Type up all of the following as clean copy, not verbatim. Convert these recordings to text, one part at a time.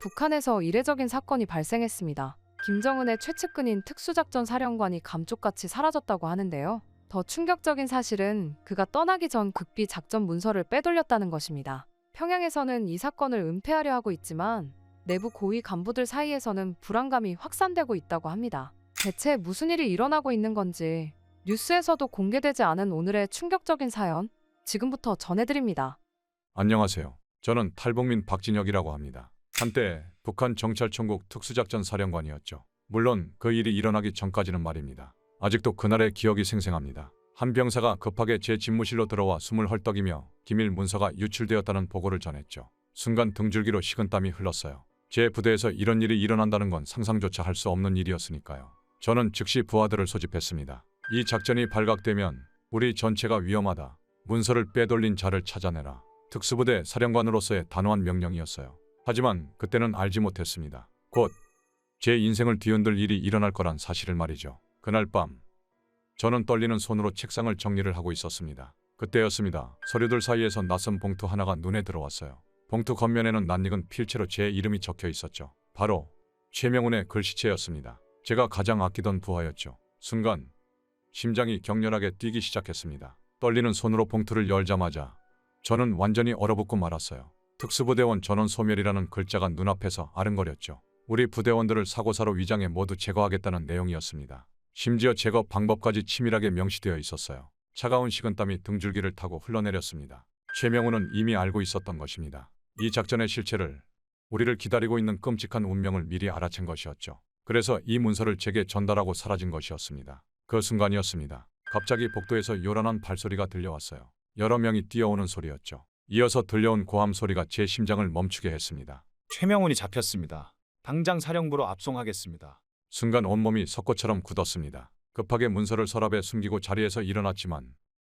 북한에서 이례적인 사건이 발생했습니다. 김정은의 최측근인 특수작전 사령관이 감쪽같이 사라졌다고 하는데요. 더 충격적인 사실은 그가 떠나기 전 극비 작전 문서를 빼돌렸다는 것입니다. 평양에서는 이 사건을 은폐하려 하고 있지만 내부 고위 간부들 사이에서는 불안감이 확산되고 있다고 합니다. 대체 무슨 일이 일어나고 있는 건지 뉴스에서도 공개되지 않은 오늘의 충격적인 사연 지금부터 전해드립니다. 안녕하세요. 저는 탈북민 박진혁이라고 합니다. 한때 북한 정찰총국 특수작전 사령관이었죠. 물론 그 일이 일어나기 전까지는 말입니다. 아직도 그날의 기억이 생생합니다. 한 병사가 급하게 제 집무실로 들어와 숨을 헐떡이며 기밀 문서가 유출되었다는 보고를 전했죠. 순간 등줄기로 식은땀이 흘렀어요. 제 부대에서 이런 일이 일어난다는 건 상상조차 할 수 없는 일이었으니까요. 저는 즉시 부하들을 소집했습니다. 이 작전이 발각되면 우리 전체가 위험하다. 문서를 빼돌린 자를 찾아내라. 특수부대 사령관으로서의 단호한 명령이었어요. 하지만 그때는 알지 못했습니다. 곧 제 인생을 뒤흔들 일이 일어날 거란 사실을 말이죠. 그날 밤 저는 떨리는 손으로 책상을 정리를 하고 있었습니다. 그때였습니다. 서류들 사이에서 낯선 봉투 하나가 눈에 들어왔어요. 봉투 겉면에는 낯익은 필체로 제 이름이 적혀 있었죠. 바로 최명훈의 글씨체였습니다. 제가 가장 아끼던 부하였죠. 순간 심장이 격렬하게 뛰기 시작했습니다. 떨리는 손으로 봉투를 열자마자 저는 완전히 얼어붙고 말았어요. 특수부대원 전원 소멸이라는 글자가 눈앞에서 아른거렸죠. 우리 부대원들을 사고사로 위장해 모두 제거하겠다는 내용이었습니다. 심지어 제거 방법까지 치밀하게 명시되어 있었어요. 차가운 식은땀이 등줄기를 타고 흘러내렸습니다. 최명훈은 이미 알고 있었던 것입니다. 이 작전의 실체를, 우리를 기다리고 있는 끔찍한 운명을 미리 알아챈 것이었죠. 그래서 이 문서를 제게 전달하고 사라진 것이었습니다. 그 순간이었습니다. 갑자기 복도에서 요란한 발소리가 들려왔어요. 여러 명이 뛰어오는 소리였죠. 이어서 들려온 고함 소리가 제 심장을 멈추게 했습니다. 최명훈이 잡혔습니다. 당장 사령부로 압송하겠습니다. 순간 온몸이 석고처럼 굳었습니다. 급하게 문서를 서랍에 숨기고 자리에서 일어났지만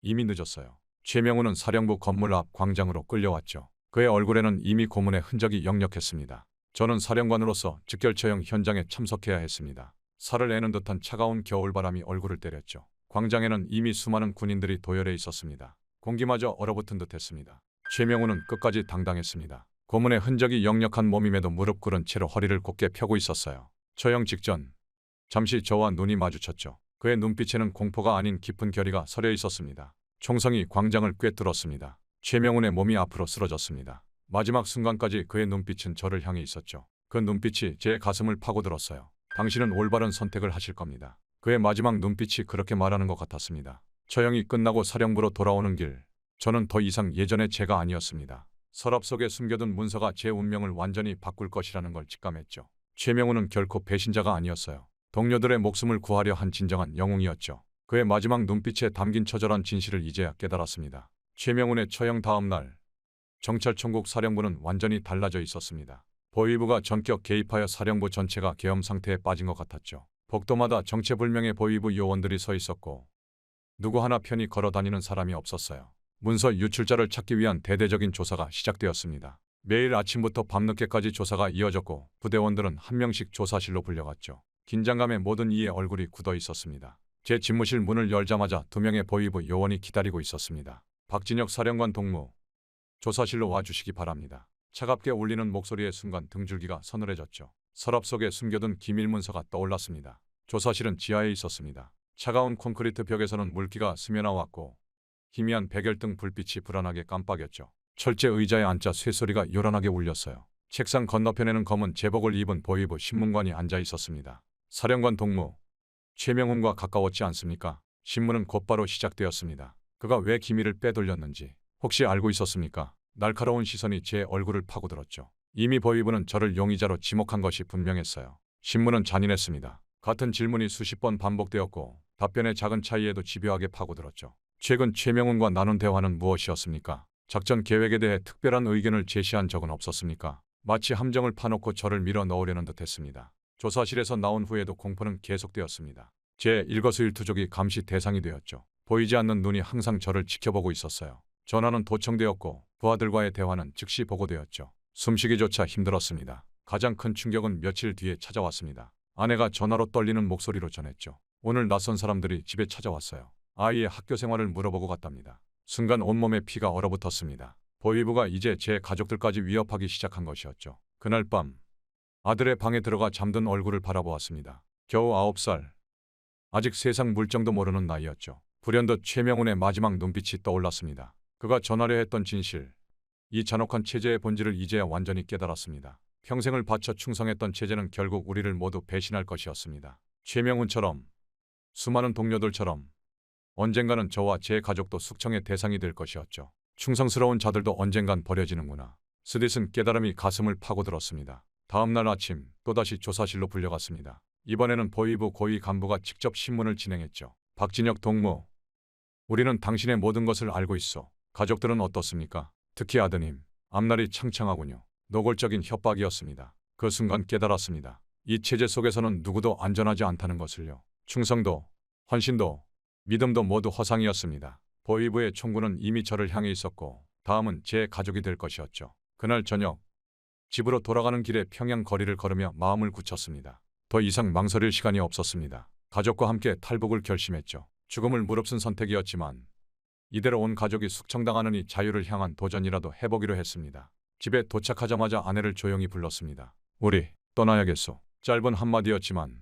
이미 늦었어요. 최명훈은 사령부 건물 앞 광장으로 끌려왔죠. 그의 얼굴에는 이미 고문의 흔적이 역력했습니다. 저는 사령관으로서 즉결 처형 현장에 참석해야 했습니다. 살을 내는 듯한 차가운 겨울바람이 얼굴을 때렸죠. 광장에는 이미 수많은 군인들이 도열해 있었습니다. 공기마저 얼어붙은 듯했습니다. 최명훈은 끝까지 당당했습니다. 고문의 흔적이 역력한 몸임에도 무릎 꿇은 채로 허리를 곧게 펴고 있었어요. 처형 직전 잠시 저와 눈이 마주쳤죠. 그의 눈빛에는 공포가 아닌 깊은 결의가 서려 있었습니다. 총성이 광장을 꿰뚫었습니다. 최명훈의 몸이 앞으로 쓰러졌습니다. 마지막 순간까지 그의 눈빛은 저를 향해 있었죠. 그 눈빛이 제 가슴을 파고들었어요. 당신은 올바른 선택을 하실 겁니다. 그의 마지막 눈빛이 그렇게 말하는 것 같았습니다. 처형이 끝나고 사령부로 돌아오는 길, 저는 더 이상 예전의 제가 아니었습니다. 서랍 속에 숨겨둔 문서가 제 운명을 완전히 바꿀 것이라는 걸 직감했죠. 최명훈은 결코 배신자가 아니었어요. 동료들의 목숨을 구하려 한 진정한 영웅이었죠. 그의 마지막 눈빛에 담긴 처절한 진실을 이제야 깨달았습니다. 최명훈의 처형 다음 날, 정찰총국 사령부는 완전히 달라져 있었습니다. 보위부가 전격 개입하여 사령부 전체가 계엄 상태에 빠진 것 같았죠. 복도마다 정체불명의 보위부 요원들이 서 있었고 누구 하나 편히 걸어 다니는 사람이 없었어요. 문서 유출자를 찾기 위한 대대적인 조사가 시작되었습니다. 매일 아침부터 밤늦게까지 조사가 이어졌고 부대원들은 한 명씩 조사실로 불려갔죠. 긴장감에 모든 이의 얼굴이 굳어 있었습니다. 제 집무실 문을 열자마자 2명의 보위부 요원이 기다리고 있었습니다. 박진혁 사령관 동무, 조사실로 와주시기 바랍니다. 차갑게 울리는 목소리의 순간 등줄기가 서늘해졌죠. 서랍 속에 숨겨둔 기밀 문서가 떠올랐습니다. 조사실은 지하에 있었습니다. 차가운 콘크리트 벽에서는 물기가 스며나왔고 희미한 백열등 불빛이 불안하게 깜빡였죠. 철제 의자에 앉자 쇠소리가 요란하게 울렸어요. 책상 건너편에는 검은 제복을 입은 보위부 신문관이 앉아 있었습니다. 사령관 동무, 최명훈과 가까웠지 않습니까? 신문은 곧바로 시작되었습니다. 그가 왜 기밀을 빼돌렸는지 혹시 알고 있었습니까? 날카로운 시선이 제 얼굴을 파고들었죠. 이미 보위부는 저를 용의자로 지목한 것이 분명했어요. 신문은 잔인했습니다. 같은 질문이 수십 번 반복되었고 답변의 작은 차이에도 집요하게 파고들었죠. 최근 최명훈과 나눈 대화는 무엇이었습니까? 작전 계획에 대해 특별한 의견을 제시한 적은 없었습니까? 마치 함정을 파놓고 저를 밀어 넣으려는 듯했습니다. 조사실에서 나온 후에도 공포는 계속되었습니다. 제 일거수일투족이 감시 대상이 되었죠. 보이지 않는 눈이 항상 저를 지켜보고 있었어요. 전화는 도청되었고 부하들과의 대화는 즉시 보고되었죠. 숨쉬기조차 힘들었습니다. 가장 큰 충격은 며칠 뒤에 찾아왔습니다. 아내가 전화로 떨리는 목소리로 전했죠. 오늘 낯선 사람들이 집에 찾아왔어요. 아이의 학교 생활을 물어보고 갔답니다. 순간 온몸에 피가 얼어붙었습니다. 보위부가 이제 제 가족들까지 위협하기 시작한 것이었죠. 그날 밤 아들의 방에 들어가 잠든 얼굴을 바라보았습니다. 겨우 9살. 아직 세상 물정도 모르는 나이였죠. 불현듯 최명훈의 마지막 눈빛이 떠올랐습니다. 그가 전하려 했던 진실. 이 잔혹한 체제의 본질을 이제야 완전히 깨달았습니다. 평생을 바쳐 충성했던 체제는 결국 우리를 모두 배신할 것이었습니다. 최명훈처럼, 수많은 동료들처럼 언젠가는 저와 제 가족도 숙청의 대상이 될 것이었죠. 충성스러운 자들도 언젠간 버려지는구나. 스딧은 깨달음이 가슴을 파고들었습니다. 다음 날 아침 또다시 조사실로 불려갔습니다. 이번에는 보위부 고위 간부가 직접 신문을 진행했죠. 박진혁 동무, 우리는 당신의 모든 것을 알고 있어. 가족들은 어떻습니까? 특히 아드님, 앞날이 창창하군요. 노골적인 협박이었습니다. 그 순간 깨달았습니다. 이 체제 속에서는 누구도 안전하지 않다는 것을요. 충성도, 헌신도, 믿음도 모두 허상이었습니다. 보위부의 총구는 이미 저를 향해 있었고 다음은 제 가족이 될 것이었죠. 그날 저녁 집으로 돌아가는 길에 평양 거리를 걸으며 마음을 굳혔습니다. 더 이상 망설일 시간이 없었습니다. 가족과 함께 탈북을 결심했죠. 죽음을 무릅쓴 선택이었지만 이대로 온 가족이 숙청당하느니 자유를 향한 도전이라도 해보기로 했습니다. 집에 도착하자마자 아내를 조용히 불렀습니다. 우리 떠나야겠소. 짧은 한마디였지만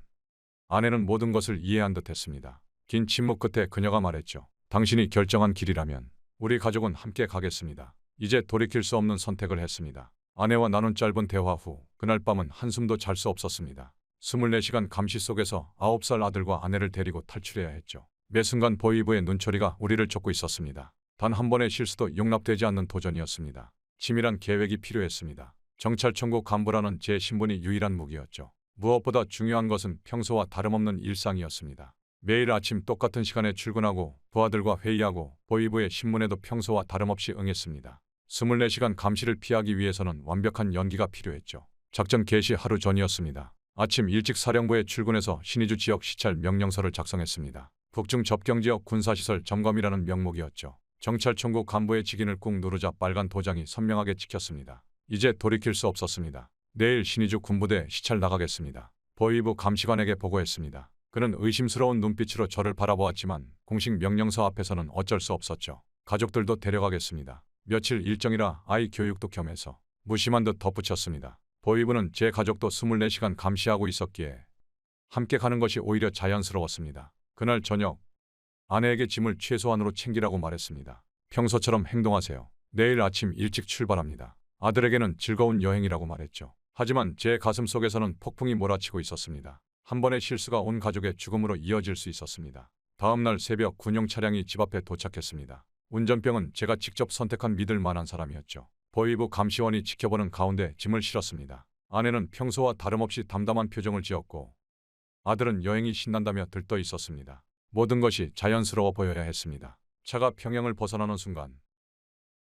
아내는 모든 것을 이해한 듯했습니다. 긴 침묵 끝에 그녀가 말했죠. 당신이 결정한 길이라면 우리 가족은 함께 가겠습니다. 이제 돌이킬 수 없는 선택을 했습니다. 아내와 나눈 짧은 대화 후 그날 밤은 한숨도 잘 수 없었습니다. 24시간 감시 속에서 9살 아들과 아내를 데리고 탈출해야 했죠. 매 순간 보위부의 눈초리가 우리를 쫓고 있었습니다. 단 한 번의 실수도 용납되지 않는 도전이었습니다. 치밀한 계획이 필요했습니다. 정찰청구 간부라는 제 신분이 유일한 무기였죠. 무엇보다 중요한 것은 평소와 다름없는 일상이었습니다. 매일 아침 똑같은 시간에 출근하고 부하들과 회의하고 보위부의 신문에도 평소와 다름없이 응했습니다. 24시간 감시를 피하기 위해서는 완벽한 연기가 필요했죠. 작전 개시 하루 전이었습니다. 아침 일찍 사령부에 출근해서 신의주 지역 시찰 명령서를 작성했습니다. 북중 접경지역 군사시설 점검이라는 명목이었죠. 정찰총국 간부의 직인을 꾹 누르자 빨간 도장이 선명하게 찍혔습니다. 이제 돌이킬 수 없었습니다. 내일 신의주 군부대 시찰 나가겠습니다. 보위부 감시관에게 보고했습니다. 그는 의심스러운 눈빛으로 저를 바라보았지만 공식 명령서 앞에서는 어쩔 수 없었죠. 가족들도 데려가겠습니다. 며칠 일정이라 아이 교육도 겸해서 무심한 듯 덧붙였습니다. 보위부는 제 가족도 24시간 감시하고 있었기에 함께 가는 것이 오히려 자연스러웠습니다. 그날 저녁 아내에게 짐을 최소한으로 챙기라고 말했습니다. 평소처럼 행동하세요. 내일 아침 일찍 출발합니다. 아들에게는 즐거운 여행이라고 말했죠. 하지만 제 가슴 속에서는 폭풍이 몰아치고 있었습니다. 한 번의 실수가 온 가족의 죽음으로 이어질 수 있었습니다. 다음 날 새벽 군용 차량이 집 앞에 도착했습니다. 운전병은 제가 직접 선택한 믿을 만한 사람이었죠. 보위부 감시원이 지켜보는 가운데 짐을 실었습니다. 아내는 평소와 다름없이 담담한 표정을 지었고 아들은 여행이 신난다며 들떠 있었습니다. 모든 것이 자연스러워 보여야 했습니다. 차가 평양을 벗어나는 순간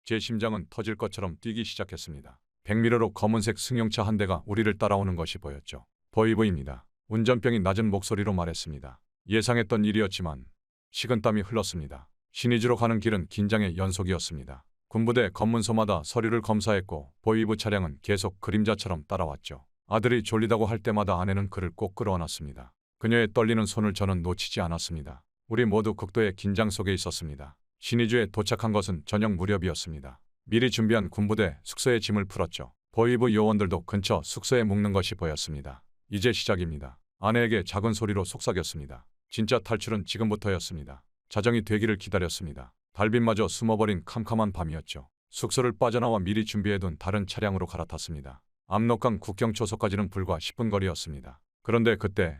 제 심장은 터질 것처럼 뛰기 시작했습니다. 백미러로 검은색 승용차 한 대가 우리를 따라오는 것이 보였죠. 보위부입니다. 운전병이 낮은 목소리로 말했습니다. 예상했던 일이었지만 식은땀이 흘렀습니다. 신의주로 가는 길은 긴장의 연속이었습니다. 군부대 검문소마다 서류를 검사했고 보위부 차량은 계속 그림자처럼 따라왔죠. 아들이 졸리다고 할 때마다 아내는 그를 꼭 끌어안았습니다. 그녀의 떨리는 손을 저는 놓치지 않았습니다. 우리 모두 극도의 긴장 속에 있었습니다. 신의주에 도착한 것은 저녁 무렵이었습니다. 미리 준비한 군부대 숙소에 짐을 풀었죠. 보위부 요원들도 근처 숙소에 묵는 것이 보였습니다. 이제 시작입니다. 아내에게 작은 소리로 속삭였습니다. 진짜 탈출은 지금부터였습니다. 자정이 되기를 기다렸습니다. 달빛마저 숨어버린 캄캄한 밤이었죠. 숙소를 빠져나와 미리 준비해둔 다른 차량으로 갈아탔습니다. 압록강 국경초소까지는 불과 10분 거리였습니다. 그런데 그때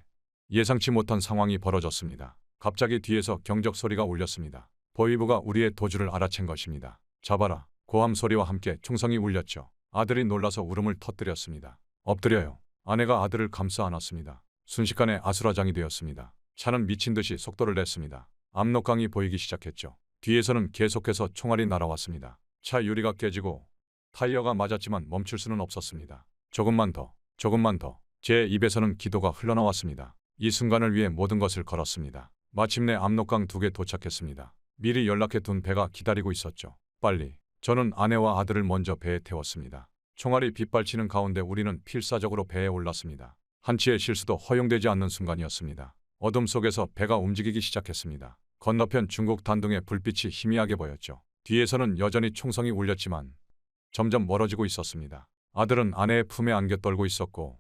예상치 못한 상황이 벌어졌습니다. 갑자기 뒤에서 경적 소리가 울렸습니다. 보위부가 우리의 도주를 알아챈 것입니다. 잡아라. 고함 소리와 함께 총성이 울렸죠. 아들이 놀라서 울음을 터뜨렸습니다. 엎드려요. 아내가 아들을 감싸 안았습니다. 순식간에 아수라장이 되었습니다. 차는 미친 듯이 속도를 냈습니다. 압록강이 보이기 시작했죠. 뒤에서는 계속해서 총알이 날아왔습니다. 차 유리가 깨지고 타이어가 맞았지만 멈출 수는 없었습니다. 조금만 더, 조금만 더. 제 입에서는 기도가 흘러나왔습니다. 이 순간을 위해 모든 것을 걸었습니다. 마침내 압록강 2개 도착했습니다. 미리 연락해둔 배가 기다리고 있었죠. 빨리. 저는 아내와 아들을 먼저 배에 태웠습니다. 총알이 빗발치는 가운데 우리는 필사적으로 배에 올랐습니다. 한치의 실수도 허용되지 않는 순간이었습니다. 어둠 속에서 배가 움직이기 시작했습니다. 건너편 중국 단둥의 불빛이 희미하게 보였죠. 뒤에서는 여전히 총성이 울렸지만 점점 멀어지고 있었습니다. 아들은 아내의 품에 안겨 떨고 있었고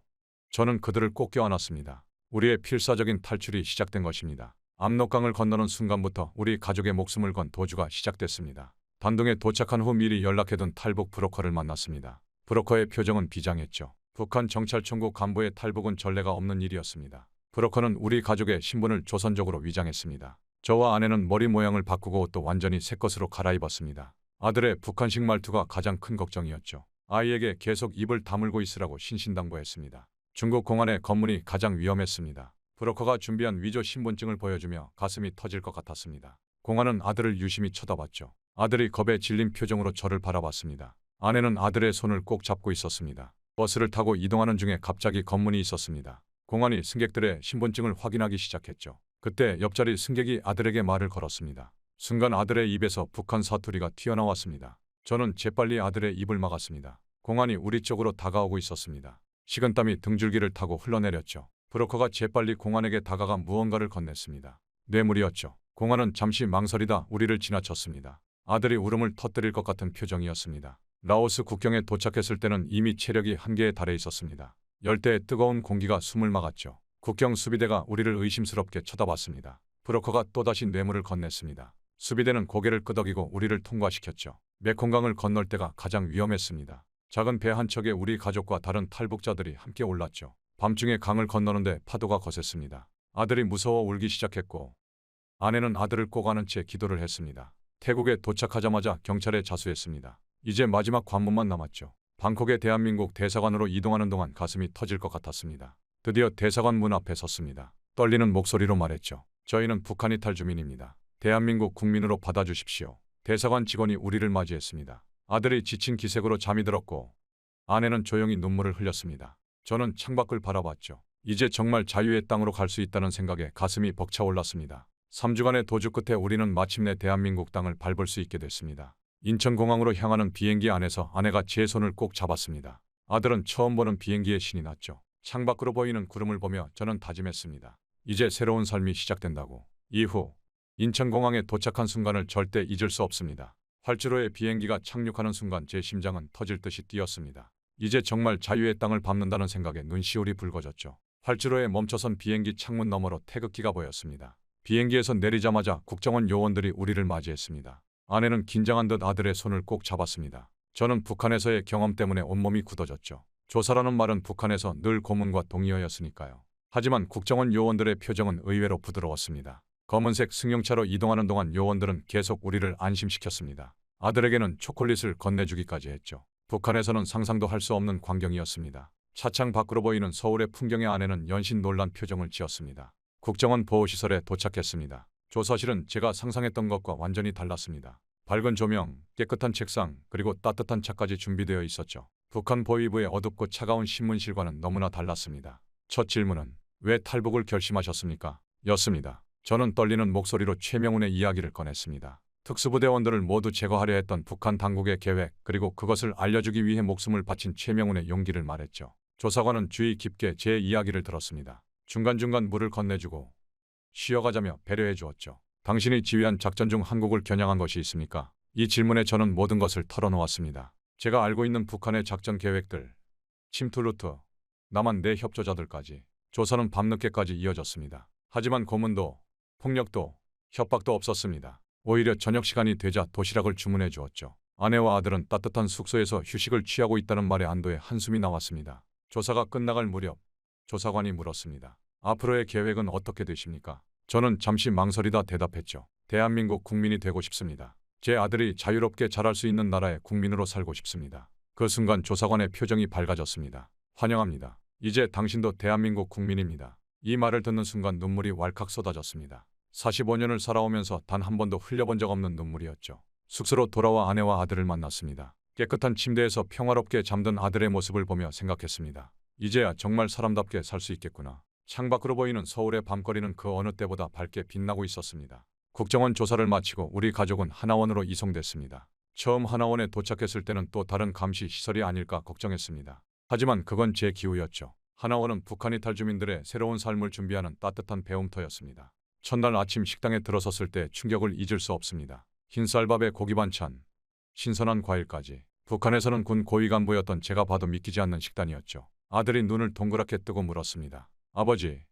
저는 그들을 꼭 껴안았습니다. 우리의 필사적인 탈출이 시작된 것입니다. 압록강을 건너는 순간부터 우리 가족의 목숨을 건 도주가 시작됐습니다. 단둥에 도착한 후 미리 연락해둔 탈북 브로커를 만났습니다. 브로커의 표정은 비장했죠. 북한 정찰총국 간부의 탈북은 전례가 없는 일이었습니다. 브로커는 우리 가족의 신분을 조선족으로 위장했습니다. 저와 아내는 머리 모양을 바꾸고 옷도 완전히 새 것으로 갈아입었습니다. 아들의 북한식 말투가 가장 큰 걱정이었죠. 아이에게 계속 입을 다물고 있으라고 신신당부했습니다. 중국 공안의 검문이 가장 위험했습니다. 브로커가 준비한 위조 신분증을 보여주며 가슴이 터질 것 같았습니다. 공안은 아들을 유심히 쳐다봤죠. 아들이 겁에 질린 표정으로 저를 바라봤습니다. 아내는 아들의 손을 꼭 잡고 있었습니다. 버스를 타고 이동하는 중에 갑자기 검문이 있었습니다. 공안이 승객들의 신분증을 확인하기 시작했죠. 그때 옆자리 승객이 아들에게 말을 걸었습니다. 순간 아들의 입에서 북한 사투리가 튀어나왔습니다. 저는 재빨리 아들의 입을 막았습니다. 공안이 우리 쪽으로 다가오고 있었습니다. 식은땀이 등줄기를 타고 흘러내렸죠. 브로커가 재빨리 공안에게 다가가 무언가를 건넸습니다. 뇌물이었죠. 공안은 잠시 망설이다 우리를 지나쳤습니다. 아들이 울음을 터뜨릴 것 같은 표정이었습니다. 라오스 국경에 도착했을 때는 이미 체력이 한계에 달해 있었습니다. 열대의 뜨거운 공기가 숨을 막았죠. 국경 수비대가 우리를 의심스럽게 쳐다봤습니다. 브로커가 또다시 뇌물을 건넸습니다. 수비대는 고개를 끄덕이고 우리를 통과시켰죠. 메콩강을 건널 때가 가장 위험했습니다. 작은 배 한 척에 우리 가족과 다른 탈북자들이 함께 올랐죠. 밤중에 강을 건너는데 파도가 거셌습니다. 아들이 무서워 울기 시작했고 아내는 아들을 꼭 안은 채 기도를 했습니다. 태국에 도착하자마자 경찰에 자수했습니다. 이제 마지막 관문만 남았죠. 방콕의 대한민국 대사관으로 이동하는 동안 가슴이 터질 것 같았습니다. 드디어 대사관 문 앞에 섰습니다. 떨리는 목소리로 말했죠. 저희는 북한 이탈 주민입니다. 대한민국 국민으로 받아주십시오. 대사관 직원이 우리를 맞이했습니다. 아들이 지친 기색으로 잠이 들었고 아내는 조용히 눈물을 흘렸습니다. 저는 창밖을 바라봤죠. 이제 정말 자유의 땅으로 갈 수 있다는 생각에 가슴이 벅차올랐습니다. 3주간의 도주 끝에 우리는 마침내 대한민국 땅을 밟을 수 있게 됐습니다. 인천공항으로 향하는 비행기 안에서 아내가 제 손을 꼭 잡았습니다. 아들은 처음 보는 비행기에 신이 났죠. 창밖으로 보이는 구름을 보며 저는 다짐했습니다. 이제 새로운 삶이 시작된다고. 이후 인천공항에 도착한 순간을 절대 잊을 수 없습니다. 활주로에 비행기가 착륙하는 순간 제 심장은 터질 듯이 뛰었습니다. 이제 정말 자유의 땅을 밟는다는 생각에 눈시울이 붉어졌죠. 활주로에 멈춰선 비행기 창문 너머로 태극기가 보였습니다. 비행기에서 내리자마자 국정원 요원들이 우리를 맞이했습니다. 아내는 긴장한 듯 아들의 손을 꼭 잡았습니다. 저는 북한에서의 경험 때문에 온몸이 굳어졌죠. 조사라는 말은 북한에서 늘 고문과 동의어였으니까요. 하지만 국정원 요원들의 표정은 의외로 부드러웠습니다. 검은색 승용차로 이동하는 동안 요원들은 계속 우리를 안심시켰습니다. 아들에게는 초콜릿을 건네주기까지 했죠. 북한에서는 상상도 할 수 없는 광경이었습니다. 차창 밖으로 보이는 서울의 풍경에 아내는 연신 놀란 표정을 지었습니다. 국정원 보호시설에 도착했습니다. 조사실은 제가 상상했던 것과 완전히 달랐습니다. 밝은 조명, 깨끗한 책상, 그리고 따뜻한 차까지 준비되어 있었죠. 북한 보위부의 어둡고 차가운 신문실과는 너무나 달랐습니다. 첫 질문은 왜 탈북을 결심하셨습니까? 였습니다. 저는 떨리는 목소리로 최명훈의 이야기를 꺼냈습니다. 특수부대원들을 모두 제거하려 했던 북한 당국의 계획, 그리고 그것을 알려주기 위해 목숨을 바친 최명훈의 용기를 말했죠. 조사관은 주의 깊게 제 이야기를 들었습니다. 중간중간 물을 건네주고 쉬어가자며 배려해 주었죠. 당신이 지휘한 작전 중 한국을 겨냥한 것이 있습니까? 이 질문에 저는 모든 것을 털어놓았습니다. 제가 알고 있는 북한의 작전 계획들, 침투 루트, 남한 내 협조자들까지. 조사는 밤늦게까지 이어졌습니다. 하지만 고문도, 폭력도, 협박도 없었습니다. 오히려 저녁 시간이 되자 도시락을 주문해 주었죠. 아내와 아들은 따뜻한 숙소에서 휴식을 취하고 있다는 말에 안도의 한숨이 나왔습니다. 조사가 끝나갈 무렵 조사관이 물었습니다. 앞으로의 계획은 어떻게 되십니까? 저는 잠시 망설이다 대답했죠. 대한민국 국민이 되고 싶습니다. 제 아들이 자유롭게 자랄 수 있는 나라의 국민으로 살고 싶습니다. 그 순간 조사관의 표정이 밝아졌습니다. 환영합니다. 이제 당신도 대한민국 국민입니다. 이 말을 듣는 순간 눈물이 왈칵 쏟아졌습니다. 45년을 살아오면서 단 한 번도 흘려본 적 없는 눈물이었죠. 숙소로 돌아와 아내와 아들을 만났습니다. 깨끗한 침대에서 평화롭게 잠든 아들의 모습을 보며 생각했습니다. 이제야 정말 사람답게 살 수 있겠구나. 창밖으로 보이는 서울의 밤거리는 그 어느 때보다 밝게 빛나고 있었습니다. 국정원 조사를 마치고 우리 가족은 하나원으로 이송됐습니다. 처음 하나원에 도착했을 때는 또 다른 감시 시설이 아닐까 걱정했습니다. 하지만 그건 제 기우였죠. 하나원은 북한 이탈 주민들의 새로운 삶을 준비하는 따뜻한 배움터였습니다. 첫날 아침 식당에 들어섰을 때 충격을 잊을 수 없습니다. 흰쌀밥에 고기 반찬, 신선한 과일까지. 북한에서는 군 고위 간부였던 제가 봐도 믿기지 않는 식단이었죠. 아들이 눈을 동그랗게 뜨고 물었습니다. 아버지,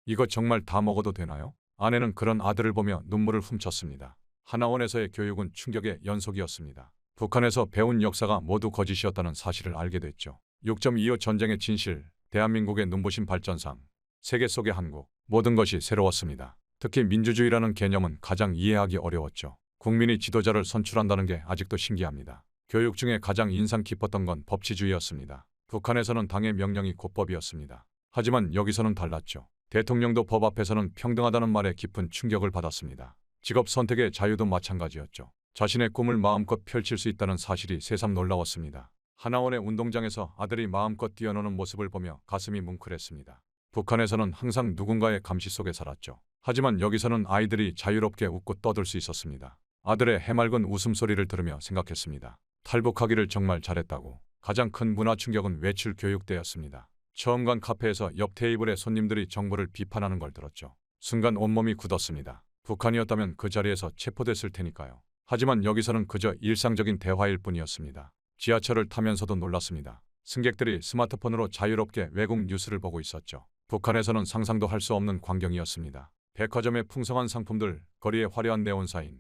이거 정말 다 먹어도 되나요? 아내는 그런 아들을 보며 눈물을 훔쳤습니다. 하나원에서의 교육은 충격의 연속이었습니다. 북한에서 배운 역사가 모두 거짓이었다는 사실을 알게 됐죠. 6.25 전쟁의 진실, 대한민국의 눈부신 발전상, 세계 속의 한국, 모든 것이 새로웠습니다. 특히 민주주의라는 개념은 가장 이해하기 어려웠죠. 국민이 지도자를 선출한다는 게 아직도 신기합니다. 교육 중에 가장 인상 깊었던 건 법치주의였습니다. 북한에서는 당의 명령이 곧법이었습니다. 하지만 여기서는 달랐죠. 대통령도 법 앞에서는 평등하다는 말에 깊은 충격을 받았습니다. 직업 선택의 자유도 마찬가지였죠. 자신의 꿈을 마음껏 펼칠 수 있다는 사실이 새삼 놀라웠습니다. 하나원의 운동장에서 아들이 마음껏 뛰어노는 모습을 보며 가슴이 뭉클했습니다. 북한에서는 항상 누군가의 감시 속에 살았죠. 하지만 여기서는 아이들이 자유롭게 웃고 떠들 수 있었습니다. 아들의 해맑은 웃음소리를 들으며 생각했습니다. 탈북하기를 정말 잘했다고. 가장 큰 문화 충격은 외출 교육 때였습니다. 처음 간 카페에서 옆 테이블의 손님들이 정부를 비판하는 걸 들었죠. 순간 온몸이 굳었습니다. 북한이었다면 그 자리에서 체포됐을 테니까요. 하지만 여기서는 그저 일상적인 대화일 뿐이었습니다. 지하철을 타면서도 놀랐습니다. 승객들이 스마트폰으로 자유롭게 외국 뉴스를 보고 있었죠. 북한에서는 상상도 할 수 없는 광경이었습니다. 백화점의 풍성한 상품들, 거리의 화려한 네온사인,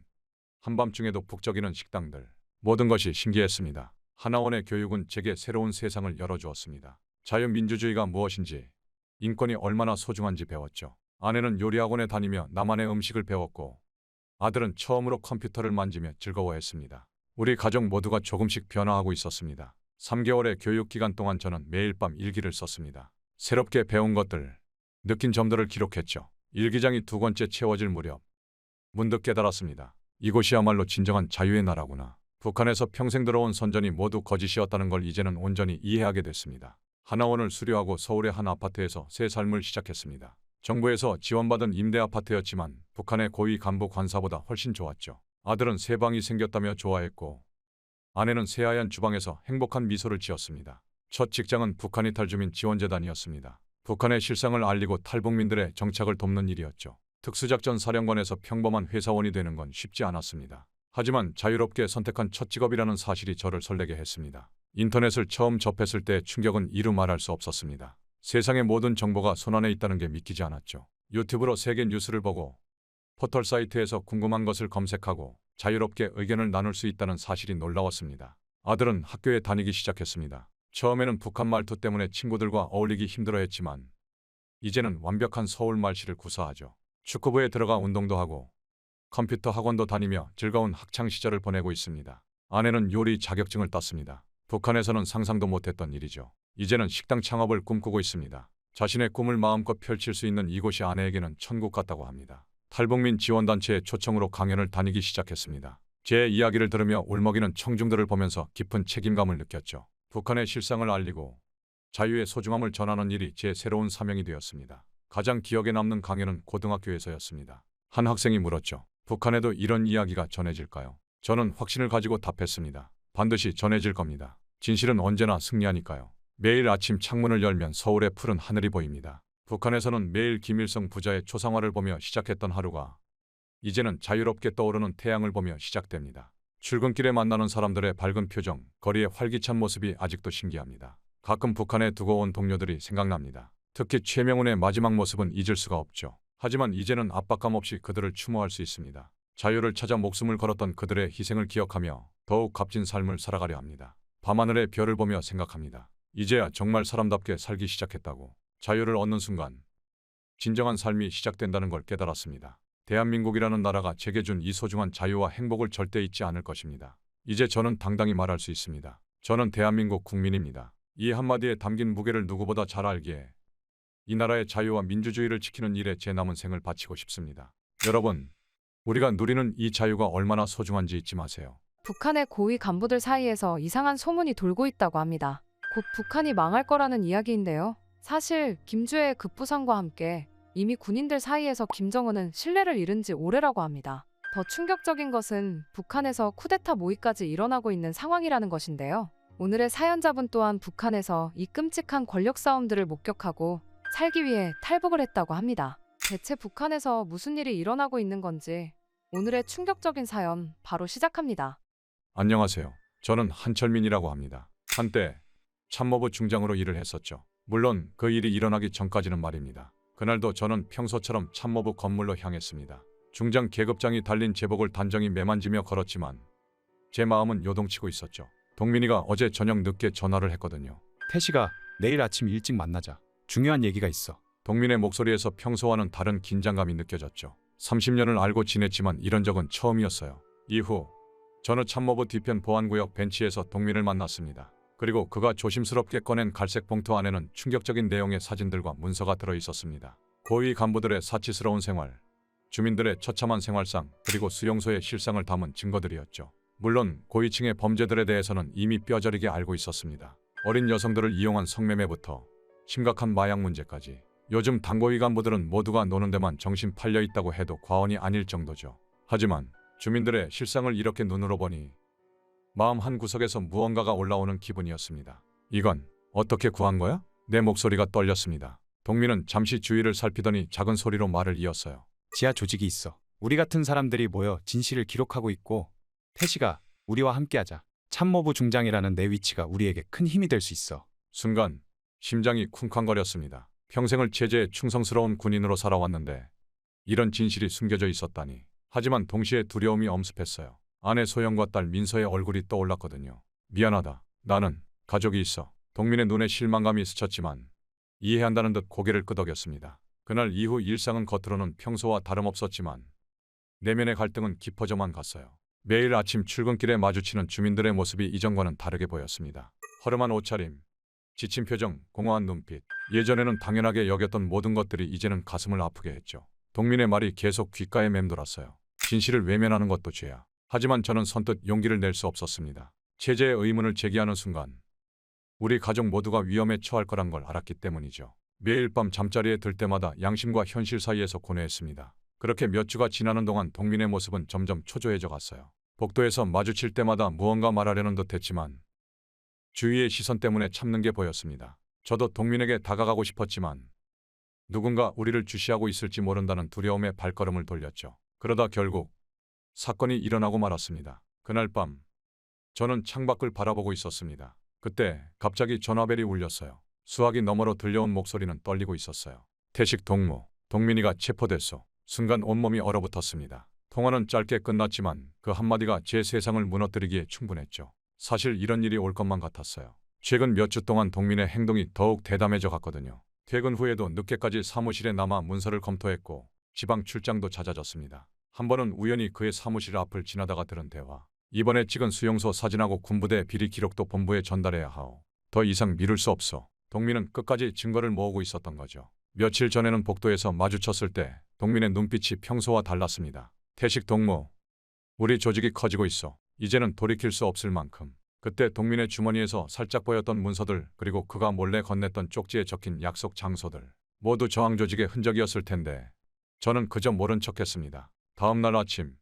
한밤중에도 북적이는 식당들, 모든 것이 신기했습니다. 하나원의 교육은 제게 새로운 세상을 열어주었습니다. 자유민주주의가 무엇인지, 인권이 얼마나 소중한지 배웠죠. 아내는 요리학원에 다니며 나만의 음식을 배웠고, 아들은 처음으로 컴퓨터를 만지며 즐거워했습니다. 우리 가족 모두가 조금씩 변화하고 있었습니다. 3개월의 교육 기간 동안 저는 매일 밤 일기를 썼습니다. 새롭게 배운 것들, 느낀 점들을 기록했죠. 일기장이 2권째 채워질 무렵 문득 깨달았습니다. 이곳이야말로 진정한 자유의 나라구나. 북한에서 평생 들어온 선전이 모두 거짓이었다는 걸 이제는 온전히 이해하게 됐습니다. 하나원을 수료하고 서울의 한 아파트에서 새 삶을 시작했습니다. 정부에서 지원받은 임대 아파트였지만 북한의 고위 간부 관사보다 훨씬 좋았죠. 아들은 새 방이 생겼다며 좋아했고 아내는 새하얀 주방에서 행복한 미소를 지었습니다. 첫 직장은 북한 이탈 주민 지원재단이었습니다. 북한의 실상을 알리고 탈북민들의 정착을 돕는 일이었죠. 특수작전 사령관에서 평범한 회사원이 되는 건 쉽지 않았습니다. 하지만 자유롭게 선택한 첫 직업이라는 사실이 저를 설레게 했습니다. 인터넷을 처음 접했을 때 충격은 이루 말할 수 없었습니다. 세상의 모든 정보가 손안에 있다는 게 믿기지 않았죠. 유튜브로 세계 뉴스를 보고 포털 사이트에서 궁금한 것을 검색하고 자유롭게 의견을 나눌 수 있다는 사실이 놀라웠습니다. 아들은 학교에 다니기 시작했습니다. 처음에는 북한 말투 때문에 친구들과 어울리기 힘들어했지만 이제는 완벽한 서울 말씨를 구사하죠. 축구부에 들어가 운동도 하고 컴퓨터 학원도 다니며 즐거운 학창 시절을 보내고 있습니다. 아내는 요리 자격증을 땄습니다. 북한에서는 상상도 못했던 일이죠. 이제는 식당 창업을 꿈꾸고 있습니다. 자신의 꿈을 마음껏 펼칠 수 있는 이곳이 아내에게는 천국 같다고 합니다. 탈북민 지원단체의 초청으로 강연을 다니기 시작했습니다. 제 이야기를 들으며 울먹이는 청중들을 보면서 깊은 책임감을 느꼈죠. 북한의 실상을 알리고 자유의 소중함을 전하는 일이 제 새로운 사명이 되었습니다. 가장 기억에 남는 강연은 고등학교에서였습니다. 한 학생이 물었죠. 북한에도 이런 이야기가 전해질까요? 저는 확신을 가지고 답했습니다. 반드시 전해질 겁니다. 진실은 언제나 승리하니까요. 매일 아침 창문을 열면 서울의 푸른 하늘이 보입니다. 북한에서는 매일 김일성 부자의 초상화를 보며 시작했던 하루가 이제는 자유롭게 떠오르는 태양을 보며 시작됩니다. 출근길에 만나는 사람들의 밝은 표정, 거리의 활기찬 모습이 아직도 신기합니다. 가끔 북한에 두고 온 동료들이 생각납니다. 특히 최명훈의 마지막 모습은 잊을 수가 없죠. 하지만 이제는 압박감 없이 그들을 추모할 수 있습니다. 자유를 찾아 목숨을 걸었던 그들의 희생을 기억하며 더욱 값진 삶을 살아가려 합니다. 밤하늘의 별을 보며 생각합니다. 이제야 정말 사람답게 살기 시작했다고. 자유를 얻는 순간 진정한 삶이 시작된다는 걸 깨달았습니다. 대한민국이라는 나라가 제게 준 이 소중한 자유와 행복을 절대 잊지 않을 것입니다. 이제 저는 당당히 말할 수 있습니다. 저는 대한민국 국민입니다. 이 한마디에 담긴 무게를 누구보다 잘 알기에 이 나라의 자유와 민주주의를 지키는 일에 제 남은 생을 바치고 싶습니다. 여러분, 우리가 누리는 이 자유가 얼마나 소중한지 잊지 마세요. 북한의 고위 간부들 사이에서 이상한 소문이 돌고 있다고 합니다. 곧 북한이 망할 거라는 이야기인데요. 사실 김주애의 급부상과 함께 이미 군인들 사이에서 김정은은 신뢰를 잃은 지 오래라고 합니다. 더 충격적인 것은 북한에서 쿠데타 모의까지 일어나고 있는 상황이라는 것인데요. 오늘의 사연자분 또한 북한에서 이 끔찍한 권력 싸움들을 목격하고 살기 위해 탈북을 했다고 합니다. 대체 북한에서 무슨 일이 일어나고 있는 건지 오늘의 충격적인 사연 바로 시작합니다. 안녕하세요. 저는 한철민이라고 합니다. 한때 참모부 중장으로 일을 했었죠. 물론 그 일이 일어나기 전까지는 말입니다. 그날도 저는 평소처럼 참모부 건물로 향했습니다. 중장 계급장이 달린 제복을 단정히 매만지며 걸었지만 제 마음은 요동치고 있었죠. 동민이가 어제 저녁 늦게 전화를 했거든요. 태식아, 내일 아침 일찍 만나자. 중요한 얘기가 있어. 동민의 목소리에서 평소와는 다른 긴장감이 느껴졌죠. 30년을 알고 지냈지만 이런 적은 처음이었어요. 이후 저는 참모부 뒤편 보안구역 벤치에서 동민을 만났습니다. 그리고 그가 조심스럽게 꺼낸 갈색 봉투 안에는 충격적인 내용의 사진들과 문서가 들어 있었습니다. 고위 간부들의 사치스러운 생활, 주민들의 처참한 생활상, 그리고 수용소의 실상을 담은 증거들이었죠. 물론 고위층의 범죄들에 대해서는 이미 뼈저리게 알고 있었습니다. 어린 여성들을 이용한 성매매부터 심각한 마약 문제까지. 요즘 당고위 간부들은 모두가 노는 데만 정신 팔려 있다고 해도 과언이 아닐 정도죠. 하지만 주민들의 실상을 이렇게 눈으로 보니 마음 한구석에서 무언가가 올라오는 기분이었습니다. 이건 어떻게 구한 거야? 내 목소리가 떨렸습니다. 동민은 잠시 주위를 살피더니 작은 소리로 말을 이었어요. 지하 조직이 있어. 우리 같은 사람들이 모여 진실을 기록하고 있고, 태식아, 우리와 함께하자. 참모부 중장이라는 내 위치가 우리에게 큰 힘이 될 수 있어. 순간 심장이 쿵쾅거렸습니다. 평생을 체제에 충성스러운 군인으로 살아왔는데 이런 진실이 숨겨져 있었다니. 하지만 동시에 두려움이 엄습했어요. 아내 소영과 딸 민서의 얼굴이 떠올랐거든요. 미안하다. 나는 가족이 있어. 동민의 눈에 실망감이 스쳤지만 이해한다는 듯 고개를 끄덕였습니다. 그날 이후 일상은 겉으로는 평소와 다름없었지만 내면의 갈등은 깊어져만 갔어요. 매일 아침 출근길에 마주치는 주민들의 모습이 이전과는 다르게 보였습니다. 허름한 옷차림, 지친 표정, 공허한 눈빛. 예전에는 당연하게 여겼던 모든 것들이 이제는 가슴을 아프게 했죠. 동민의 말이 계속 귓가에 맴돌았어요. 진실을 외면하는 것도 죄야. 하지만 저는 선뜻 용기를 낼 수 없었습니다. 체제의 의문을 제기하는 순간 우리 가족 모두가 위험에 처할 거란 걸 알았기 때문이죠. 매일 밤 잠자리에 들 때마다 양심과 현실 사이에서 고뇌했습니다. 그렇게 몇 주가 지나는 동안 동민의 모습은 점점 초조해져 갔어요. 복도에서 마주칠 때마다 무언가 말하려는 듯 했지만 주위의 시선 때문에 참는 게 보였습니다. 저도 동민에게 다가가고 싶었지만 누군가 우리를 주시하고 있을지 모른다는 두려움에 발걸음을 돌렸죠. 그러다 결국 사건이 일어나고 말았습니다. 그날 밤 저는 창밖을 바라보고 있었습니다. 그때 갑자기 전화벨이 울렸어요. 수화기 너머로 들려온 목소리는 떨리고 있었어요. 태식 동무, 동민이가 체포됐소. 순간 온몸이 얼어붙었습니다. 통화는 짧게 끝났지만 그 한마디가 제 세상을 무너뜨리기에 충분했죠. 사실 이런 일이 올 것만 같았어요. 최근 몇 주 동안 동민의 행동이 더욱 대담해져 갔거든요. 퇴근 후에도 늦게까지 사무실에 남아 문서를 검토했고 지방 출장도 잦아졌습니다. 한 번은 우연히 그의 사무실 앞을 지나다가 들은 대화. 이번에 찍은 수용소 사진하고 군부대 비리 기록도 본부에 전달해야 하오. 더 이상 미룰 수 없어. 동민은 끝까지 증거를 모으고 있었던 거죠. 며칠 전에는 복도에서 마주쳤을 때 동민의 눈빛이 평소와 달랐습니다. 태식 동무, 우리 조직이 커지고 있어. 이제는 돌이킬 수 없을 만큼. 그때 동민의 주머니에서 살짝 보였던 문서들, 그리고 그가 몰래 건넸던 쪽지에 적힌 약속 장소들, 모두 저항 조직의 흔적이었을 텐데 저는 그저 모른 척했습니다. 다음 날 아침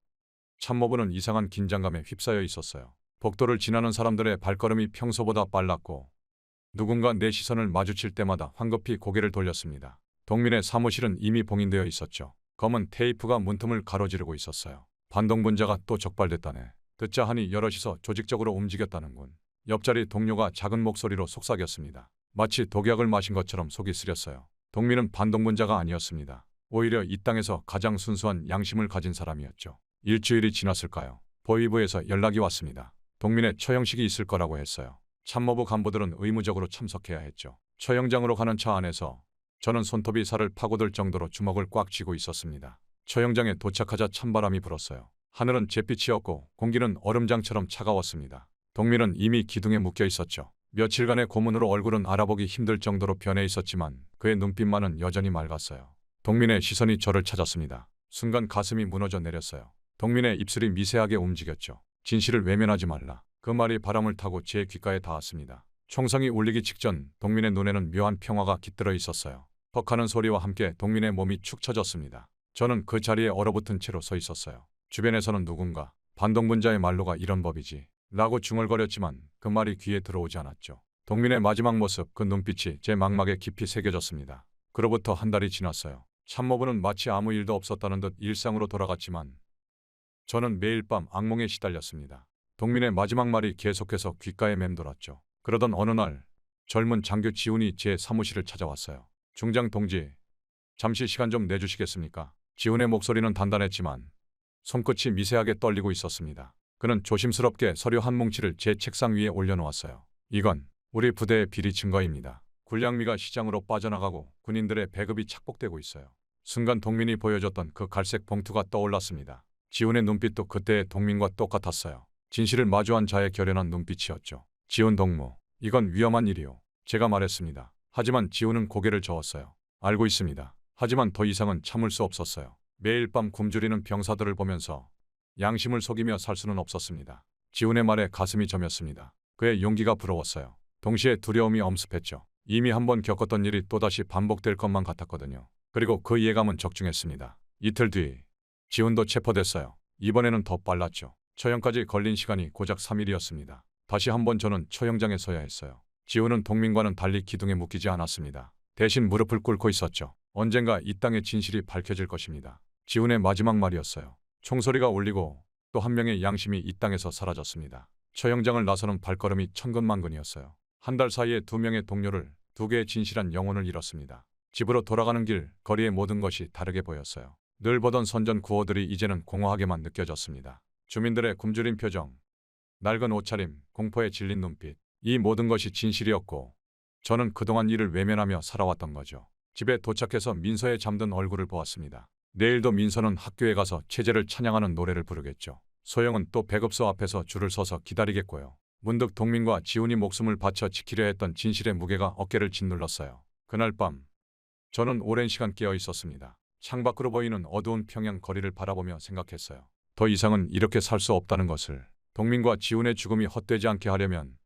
참모부는 이상한 긴장감에 휩싸여 있었어요. 복도를 지나는 사람들의 발걸음이 평소보다 빨랐고 누군가 내 시선을 마주칠 때마다 황급히 고개를 돌렸습니다. 동민의 사무실은 이미 봉인되어 있었죠. 검은 테이프가 문틈을 가로지르고 있었어요. 반동분자가 또 적발됐다네. 듣자 하니 여럿이서 조직적으로 움직였다는군. 옆자리 동료가 작은 목소리로 속삭였습니다. 마치 독약을 마신 것처럼 속이 쓰렸어요. 동민은 반동분자가 아니었습니다. 오히려 이 땅에서 가장 순수한 양심을 가진 사람이었죠. 일주일이 지났을까요? 보위부에서 연락이 왔습니다. 동민의 처형식이 있을 거라고 했어요. 참모부 간부들은 의무적으로 참석해야 했죠. 처형장으로 가는 차 안에서 저는 손톱이 살을 파고들 정도로 주먹을 꽉 쥐고 있었습니다. 처형장에 도착하자 찬바람이 불었어요. 하늘은 잿빛이었고 공기는 얼음장처럼 차가웠습니다. 동민은 이미 기둥에 묶여 있었죠. 며칠간의 고문으로 얼굴은 알아보기 힘들 정도로 변해 있었지만 그의 눈빛만은 여전히 맑았어요. 동민의 시선이 저를 찾았습니다. 순간 가슴이 무너져 내렸어요. 동민의 입술이 미세하게 움직였죠. 진실을 외면하지 말라. 그 말이 바람을 타고 제 귓가에 닿았습니다. 총성이 울리기 직전 동민의 눈에는 묘한 평화가 깃들어 있었어요. 퍽하는 소리와 함께 동민의 몸이 축 처졌습니다. 저는 그 자리에 얼어붙은 채로 서 있었어요. 주변에서는 누군가 반동분자의 말로가 이런 법이지 라고 중얼거렸지만 그 말이 귀에 들어오지 않았죠. 동민의 마지막 모습, 그 눈빛이 제 망막에 깊이 새겨졌습니다. 그로부터 한 달이 지났어요. 참모부는 마치 아무 일도 없었다는 듯 일상으로 돌아갔지만 저는 매일 밤 악몽에 시달렸습니다. 동민의 마지막 말이 계속해서 귓가에 맴돌았죠. 그러던 어느 날 젊은 장교 지훈이 제 사무실을 찾아왔어요. 중장 동지, 잠시 시간 좀 내주시겠습니까? 지훈의 목소리는 단단했지만 손끝이 미세하게 떨리고 있었습니다. 그는 조심스럽게 서류 한 뭉치를 제 책상 위에 올려놓았어요. 이건 우리 부대의 비리 증거입니다. 군량미가 시장으로 빠져나가고 군인들의 배급이 착복되고 있어요. 순간 동민이 보여줬던 그 갈색 봉투가 떠올랐습니다. 지훈의 눈빛도 그때의 동민과 똑같았어요. 진실을 마주한 자의 결연한 눈빛이었죠. 지훈 동무, 이건 위험한 일이요. 제가 말했습니다. 하지만 지훈은 고개를 저었어요. 알고 있습니다. 하지만 더 이상은 참을 수 없었어요. 매일 밤 굶주리는 병사들을 보면서 양심을 속이며 살 수는 없었습니다. 지훈의 말에 가슴이 저몄습니다. 그의 용기가 부러웠어요. 동시에 두려움이 엄습했죠. 이미 한번 겪었던 일이 또다시 반복될 것만 같았거든요. 그리고 그 예감은 적중했습니다. 이틀 뒤 지훈도 체포됐어요. 이번에는 더 빨랐죠. 처형까지 걸린 시간이 고작 3일이었습니다. 다시 한번 저는 처형장에 서야 했어요. 지훈은 동민과는 달리 기둥에 묶이지 않았습니다. 대신 무릎을 꿇고 있었죠. 언젠가 이 땅의 진실이 밝혀질 것입니다. 지훈의 마지막 말이었어요. 총소리가 울리고 또 한 명의 양심이 이 땅에서 사라졌습니다. 처형장을 나서는 발걸음이 천근만근이었어요. 한 달 사이에 2명의 동료를, 2개의 진실한 영혼을 잃었습니다. 집으로 돌아가는 길, 거리의 모든 것이 다르게 보였어요. 늘 보던 선전 구호들이 이제는 공허하게만 느껴졌습니다. 주민들의 굶주린 표정, 낡은 옷차림, 공포에 질린 눈빛, 이 모든 것이 진실이었고 저는 그동안 이를 외면하며 살아왔던 거죠. 집에 도착해서 민서의 잠든 얼굴을 보았습니다. 내일도 민서는 학교에 가서 체제를 찬양하는 노래를 부르겠죠. 소영은 또 배급소 앞에서 줄을 서서 기다리겠고요. 문득 동민과 지훈이 목숨을 바쳐 지키려 했던 진실의 무게가 어깨를 짓눌렀어요. 그날 밤 저는 오랜 시간 깨어 있었습니다. 창밖으로 보이는 어두운 평양 거리를 바라보며 생각했어요. 더 이상은 이렇게 살 수 없다는 것을, 동민과 지훈의 죽음이 헛되지 않게 하려면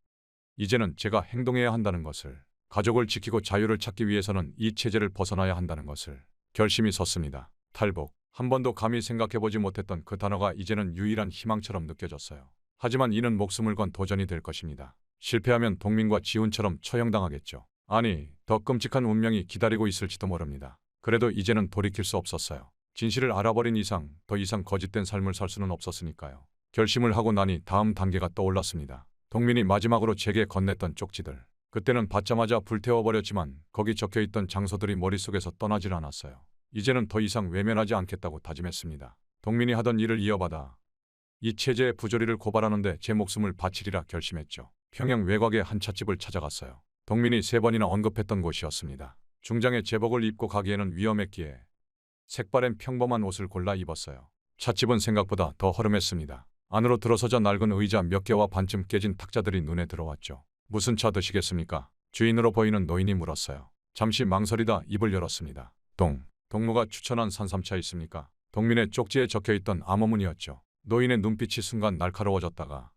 이제는 제가 행동해야 한다는 것을, 가족을 지키고 자유를 찾기 위해서는 이 체제를 벗어나야 한다는 것을 결심이 섰습니다. 탈북. 한 번도 감히 생각해보지 못했던 그 단어가 이제는 유일한 희망처럼 느껴졌어요. 하지만 이는 목숨을 건 도전이 될 것입니다. 실패하면 동민과 지훈처럼 처형당하겠죠. 아니, 더 끔찍한 운명이 기다리고 있을지도 모릅니다. 그래도 이제는 돌이킬 수 없었어요. 진실을 알아버린 이상 더 이상 거짓된 삶을 살 수는 없었으니까요. 결심을 하고 나니 다음 단계가 떠올랐습니다. 동민이 마지막으로 제게 건넸던 쪽지들. 그때는 받자마자 불태워버렸지만 거기 적혀있던 장소들이 머릿속에서 떠나질 않았어요. 이제는 더 이상 외면하지 않겠다고 다짐했습니다. 동민이 하던 일을 이어받아 이 체제의 부조리를 고발하는데 제 목숨을 바치리라 결심했죠. 평양 외곽의 한 찻집을 찾아갔어요. 동민이 3번이나 언급했던 곳이었습니다. 중장의 제복을 입고 가기에는 위험했기에 색바랜 평범한 옷을 골라 입었어요. 찻집은 생각보다 더 허름했습니다. 안으로 들어서자 낡은 의자 몇 개와 반쯤 깨진 탁자들이 눈에 들어왔죠. 무슨 차 드시겠습니까? 주인으로 보이는 노인이 물었어요. 잠시 망설이다 입을 열었습니다. 동무가 추천한 산삼차 있습니까? 동민의 쪽지에 적혀있던 암호문이었죠. 노인의 눈빛이 순간 날카로워졌다가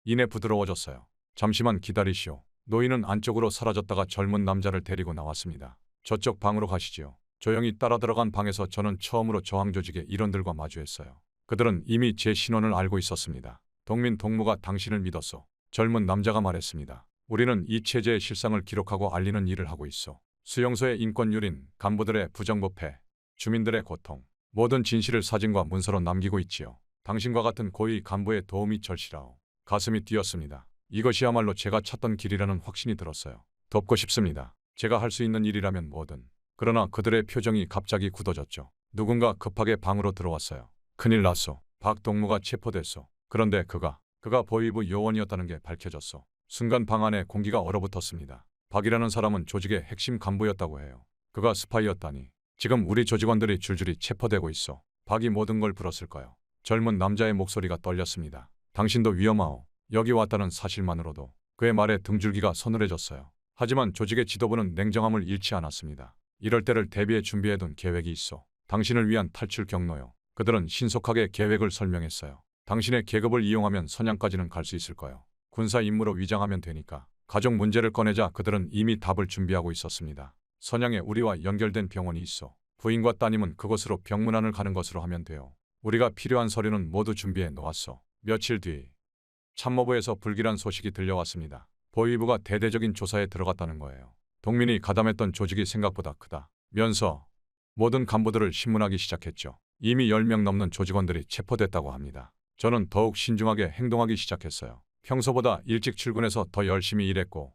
이내 부드러워졌어요. 잠시만 기다리시오. 노인은 안쪽으로 사라졌다가 젊은 남자를 데리고 나왔습니다. 저쪽 방으로 가시지요. 조용히 따라 들어간 방에서 저는 처음으로 저항조직의 일원들과 마주했어요. 그들은 이미 제 신원을 알고 있었습니다. 동민 동무가 당신을 믿었소. 젊은 남자가 말했습니다. 우리는 이 체제의 실상을 기록하고 알리는 일을 하고 있어. 수용소의 인권유린, 간부들의 부정부패, 주민들의 고통, 모든 진실을 사진과 문서로 남기고 있지요. 당신과 같은 고위 간부의 도움이 절실하오. 가슴이 뛰었습니다. 이것이야말로 제가 찾던 길이라는 확신이 들었어요. 돕고 싶습니다. 제가 할 수 있는 일이라면 뭐든. 그러나 그들의 표정이 갑자기 굳어졌죠. 누군가 급하게 방으로 들어왔어요. 큰일 났소. 박 동무가 체포됐소. 그런데 그가 보위부 요원이었다는 게 밝혀졌소. 순간 방 안에 공기가 얼어붙었습니다. 박이라는 사람은 조직의 핵심 간부였다고 해요. 그가 스파이였다니. 지금 우리 조직원들이 줄줄이 체포되고 있어. 박이 모든 걸 불었을까요? 젊은 남자의 목소리가 떨렸습니다. 당신도 위험하오. 여기 왔다는 사실만으로도 그의 말에 등줄기가 서늘해졌어요. 하지만 조직의 지도부는 냉정함을 잃지 않았습니다. 이럴 때를 대비해 준비해둔 계획이 있어. 당신을 위한 탈출 경로요. 그들은 신속하게 계획을 설명했어요. 당신의 계급을 이용하면 선양까지는 갈 수 있을 거요. 군사 임무로 위장하면 되니까. 가족 문제를 꺼내자 그들은 이미 답을 준비하고 있었습니다. 선양에 우리와 연결된 병원이 있어. 부인과 따님은 그곳으로 병문안을 가는 것으로 하면 돼요. 우리가 필요한 서류는 모두 준비해 놓았어. 며칠 뒤 참모부에서 불길한 소식이 들려왔습니다. 보위부가 대대적인 조사에 들어갔다는 거예요. 동민이 가담했던 조직이 생각보다 크다면서 모든 간부들을 신문하기 시작했죠. 이미 10명 넘는 조직원들이 체포됐다고 합니다. 저는 더욱 신중하게 행동하기 시작했어요. 평소보다 일찍 출근해서 더 열심히 일했고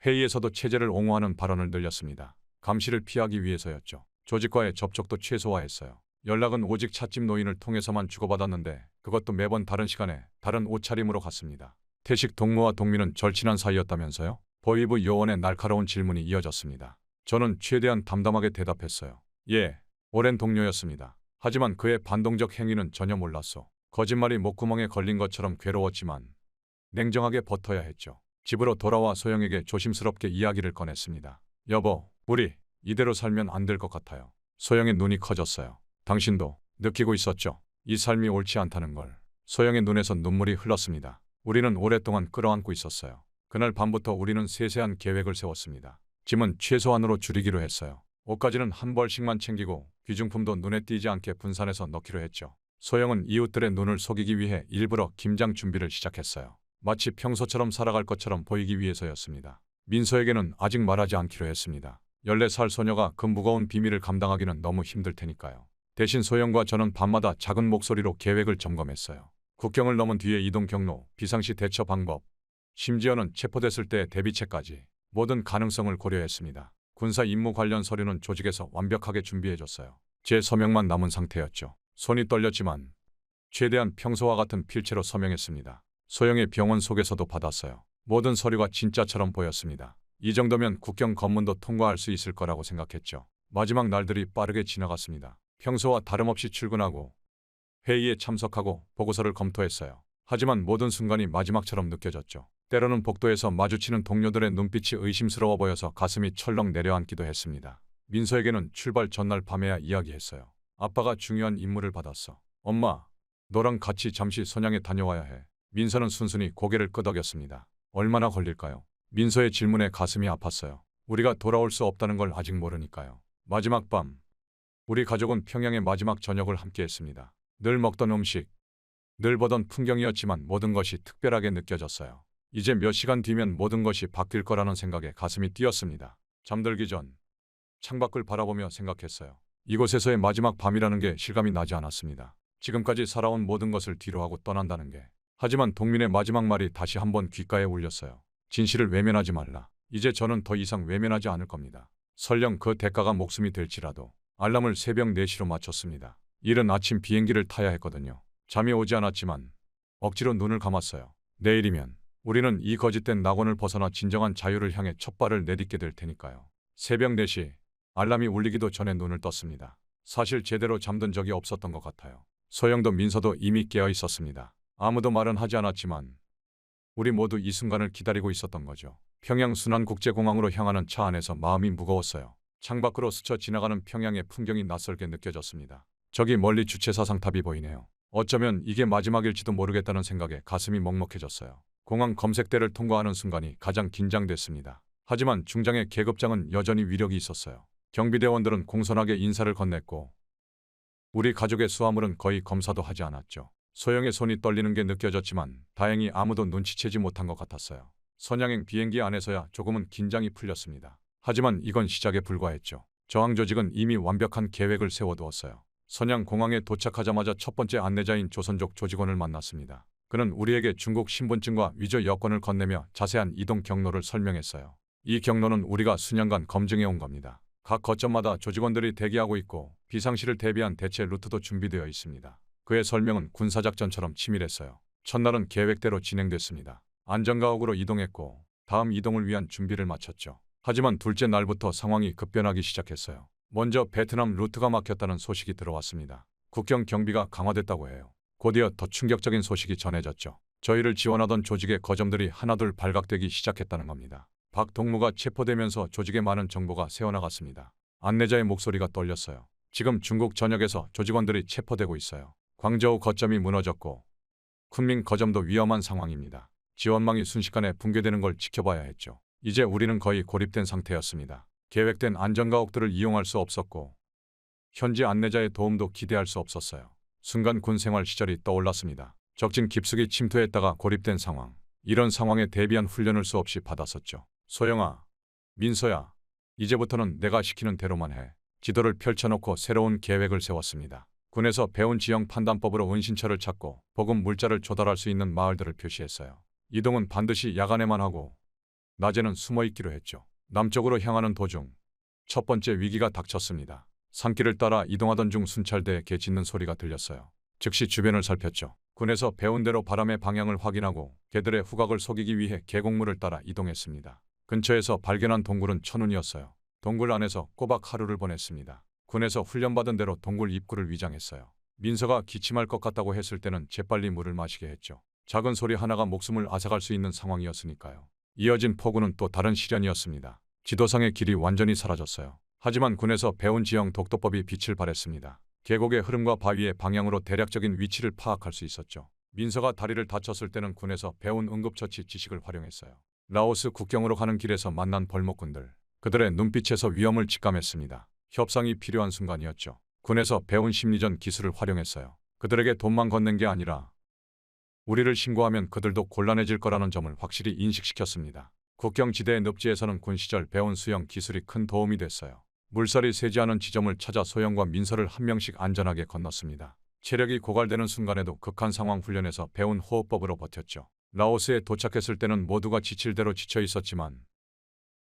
회의에서도 체제를 옹호하는 발언을 늘렸습니다. 감시를 피하기 위해서였죠. 조직과의 접촉도 최소화했어요. 연락은 오직 찻집 노인을 통해서만 주고받았는데 그것도 매번 다른 시간에 다른 옷차림으로 갔습니다. 태식 동무와 동민은 절친한 사이였다면서요? 보위부 요원의 날카로운 질문이 이어졌습니다. 저는 최대한 담담하게 대답했어요. 예, 오랜 동료였습니다. 하지만 그의 반동적 행위는 전혀 몰랐소. 거짓말이 목구멍에 걸린 것처럼 괴로웠지만 냉정하게 버텨야 했죠. 집으로 돌아와 소영에게 조심스럽게 이야기를 꺼냈습니다. 여보, 우리 이대로 살면 안 될 것 같아요. 소영의 눈이 커졌어요. 당신도 느끼고 있었죠? 이 삶이 옳지 않다는 걸. 소영의 눈에서 눈물이 흘렀습니다. 우리는 오랫동안 끌어안고 있었어요. 그날 밤부터 우리는 세세한 계획을 세웠습니다. 짐은 최소한으로 줄이기로 했어요. 옷까지는 한 벌씩만 챙기고 귀중품도 눈에 띄지 않게 분산해서 넣기로 했죠. 소영은 이웃들의 눈을 속이기 위해 일부러 김장 준비를 시작했어요. 마치 평소처럼 살아갈 것처럼 보이기 위해서였습니다. 민서에게는 아직 말하지 않기로 했습니다. 14살 소녀가 그 무거운 비밀을 감당하기는 너무 힘들 테니까요. 대신 소영과 저는 밤마다 작은 목소리로 계획을 점검했어요. 국경을 넘은 뒤의 이동 경로, 비상시 대처 방법, 심지어는 체포됐을 때의 대비책까지 모든 가능성을 고려했습니다. 군사 임무 관련 서류는 조직에서 완벽하게 준비해줬어요. 제 서명만 남은 상태였죠. 손이 떨렸지만 최대한 평소와 같은 필체로 서명했습니다. 소영의 병원 속에서도 받았어요. 모든 서류가 진짜처럼 보였습니다. 이 정도면 국경 검문도 통과할 수 있을 거라고 생각했죠. 마지막 날들이 빠르게 지나갔습니다. 평소와 다름없이 출근하고 회의에 참석하고 보고서를 검토했어요. 하지만 모든 순간이 마지막처럼 느껴졌죠. 때로는 복도에서 마주치는 동료들의 눈빛이 의심스러워 보여서 가슴이 철렁 내려앉기도 했습니다. 민서에게는 출발 전날 밤에야 이야기했어요. 아빠가 중요한 임무를 받았어. 엄마, 너랑 같이 잠시 선양에 다녀와야 해. 민서는 순순히 고개를 끄덕였습니다. 얼마나 걸릴까요? 민서의 질문에 가슴이 아팠어요. 우리가 돌아올 수 없다는 걸 아직 모르니까요. 마지막 밤, 우리 가족은 평양의 마지막 저녁을 함께했습니다. 늘 먹던 음식, 늘 보던 풍경이었지만 모든 것이 특별하게 느껴졌어요. 이제 몇 시간 뒤면 모든 것이 바뀔 거라는 생각에 가슴이 뛰었습니다. 잠들기 전 창밖을 바라보며 생각했어요. 이곳에서의 마지막 밤이라는 게 실감이 나지 않았습니다. 지금까지 살아온 모든 것을 뒤로하고 떠난다는 게. 하지만 동민의 마지막 말이 다시 한번 귓가에 울렸어요. 진실을 외면하지 말라. 이제 저는 더 이상 외면하지 않을 겁니다. 설령 그 대가가 목숨이 될지라도. 알람을 새벽 4시로 맞췄습니다. 이른 아침 비행기를 타야 했거든요. 잠이 오지 않았지만 억지로 눈을 감았어요. 내일이면 우리는 이 거짓된 낙원을 벗어나 진정한 자유를 향해 첫 발을 내딛게 될 테니까요. 새벽 4시 알람이 울리기도 전에 눈을 떴습니다. 사실 제대로 잠든 적이 없었던 것 같아요. 소영도 민서도 이미 깨어 있었습니다. 아무도 말은 하지 않았지만 우리 모두 이 순간을 기다리고 있었던 거죠. 평양 순안국제공항으로 향하는 차 안에서 마음이 무거웠어요. 창밖으로 스쳐 지나가는 평양의 풍경이 낯설게 느껴졌습니다. 저기 멀리 주최 사상탑이 보이네요. 어쩌면 이게 마지막일지도 모르겠다는 생각에 가슴이 먹먹해졌어요. 공항 검색대를 통과하는 순간이 가장 긴장됐습니다. 하지만 중장의 계급장은 여전히 위력이 있었어요. 경비대원들은 공손하게 인사를 건넸고 우리 가족의 수화물은 거의 검사도 하지 않았죠. 소영의 손이 떨리는 게 느껴졌지만 다행히 아무도 눈치채지 못한 것 같았어요. 선양행 비행기 안에서야 조금은 긴장이 풀렸습니다. 하지만 이건 시작에 불과했죠. 저항 조직은 이미 완벽한 계획을 세워두었어요. 선양 공항에 도착하자마자 첫 번째 안내자인 조선족 조직원을 만났습니다. 그는 우리에게 중국 신분증과 위조 여권을 건네며 자세한 이동 경로를 설명했어요. 이 경로는 우리가 수년간 검증해 온 겁니다. 각 거점마다 조직원들이 대기하고 있고 비상시를 대비한 대체 루트도 준비되어 있습니다. 그의 설명은 군사작전처럼 치밀했어요. 첫날은 계획대로 진행됐습니다. 안전가옥으로 이동했고 다음 이동을 위한 준비를 마쳤죠. 하지만 둘째 날부터 상황이 급변하기 시작했어요. 먼저 베트남 루트가 막혔다는 소식이 들어왔습니다. 국경 경비가 강화됐다고 해요. 곧이어 더 충격적인 소식이 전해졌죠. 저희를 지원하던 조직의 거점들이 하나둘 발각되기 시작했다는 겁니다. 박 동무가 체포되면서 조직에 많은 정보가 새어나갔습니다. 안내자의 목소리가 떨렸어요. 지금 중국 전역에서 조직원들이 체포되고 있어요. 광저우 거점이 무너졌고 쿤밍 거점도 위험한 상황입니다. 지원망이 순식간에 붕괴되는 걸 지켜봐야 했죠. 이제 우리는 거의 고립된 상태였습니다. 계획된 안전가옥들을 이용할 수 없었고 현지 안내자의 도움도 기대할 수 없었어요. 순간 군 생활 시절이 떠올랐습니다. 적진 깊숙이 침투했다가 고립된 상황. 이런 상황에 대비한 훈련을 수없이 받았었죠. 소영아, 민서야, 이제부터는 내가 시키는 대로만 해. 지도를 펼쳐놓고 새로운 계획을 세웠습니다. 군에서 배운 지형 판단법으로 은신처를 찾고 보급 물자를 조달할 수 있는 마을들을 표시했어요. 이동은 반드시 야간에만 하고 낮에는 숨어 있기로 했죠. 남쪽으로 향하는 도중 첫 번째 위기가 닥쳤습니다. 산길을 따라 이동하던 중 순찰대에 개 짖는 소리가 들렸어요. 즉시 주변을 살폈죠. 군에서 배운 대로 바람의 방향을 확인하고 개들의 후각을 속이기 위해 계곡물을 따라 이동했습니다. 근처에서 발견한 동굴은 천운이었어요. 동굴 안에서 꼬박 하루를 보냈습니다. 군에서 훈련받은 대로 동굴 입구를 위장했어요. 민서가 기침할 것 같다고 했을 때는 재빨리 물을 마시게 했죠. 작은 소리 하나가 목숨을 앗아갈 수 있는 상황이었으니까요. 이어진 폭우는 또 다른 시련이었습니다. 지도상의 길이 완전히 사라졌어요. 하지만 군에서 배운 지형 독도법이 빛을 발했습니다. 계곡의 흐름과 바위의 방향으로 대략적인 위치를 파악할 수 있었죠. 민서가 다리를 다쳤을 때는 군에서 배운 응급처치 지식을 활용했어요. 라오스 국경으로 가는 길에서 만난 벌목꾼들. 그들의 눈빛에서 위험을 직감했습니다. 협상이 필요한 순간이었죠. 군에서 배운 심리전 기술을 활용했어요. 그들에게 돈만 건넨 게 아니라 우리를 신고하면 그들도 곤란해질 거라는 점을 확실히 인식시켰습니다. 국경지대의 늪지에서는 군 시절 배운 수영 기술이 큰 도움이 됐어요. 물살이 세지 않은 지점을 찾아 소영과 민서를 한 명씩 안전하게 건넜습니다. 체력이 고갈되는 순간에도 극한 상황 훈련에서 배운 호흡법으로 버텼죠. 라오스에 도착했을 때는 모두가 지칠 대로 지쳐 있었지만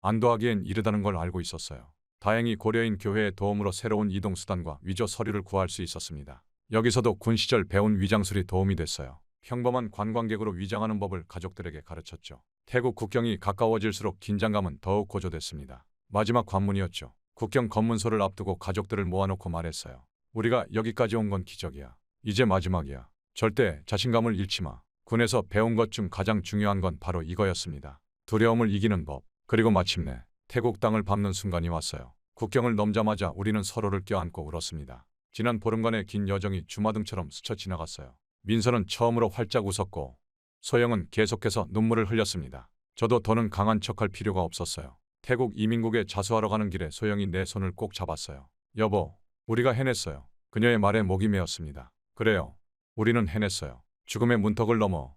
안도하기엔 이르다는 걸 알고 있었어요. 다행히 고려인 교회의 도움으로 새로운 이동수단과 위조 서류를 구할 수 있었습니다. 여기서도 군 시절 배운 위장술이 도움이 됐어요. 평범한 관광객으로 위장하는 법을 가족들에게 가르쳤죠. 태국 국경이 가까워질수록 긴장감은 더욱 고조됐습니다. 마지막 관문이었죠. 국경 검문소를 앞두고 가족들을 모아놓고 말했어요. 우리가 여기까지 온 건 기적이야. 이제 마지막이야. 절대 자신감을 잃지 마. 군에서 배운 것 중 가장 중요한 건 바로 이거였습니다. 두려움을 이기는 법. 그리고 마침내 태국 땅을 밟는 순간이 왔어요. 국경을 넘자마자 우리는 서로를 껴안고 울었습니다. 지난 보름간의 긴 여정이 주마등처럼 스쳐 지나갔어요. 민서는 처음으로 활짝 웃었고 소영은 계속해서 눈물을 흘렸습니다. 저도 더는 강한 척할 필요가 없었어요. 태국 이민국에 자수하러 가는 길에 소영이 내 손을 꼭 잡았어요. 여보, 우리가 해냈어요. 그녀의 말에 목이 메었습니다. 그래요. 우리는 해냈어요. 죽음의 문턱을 넘어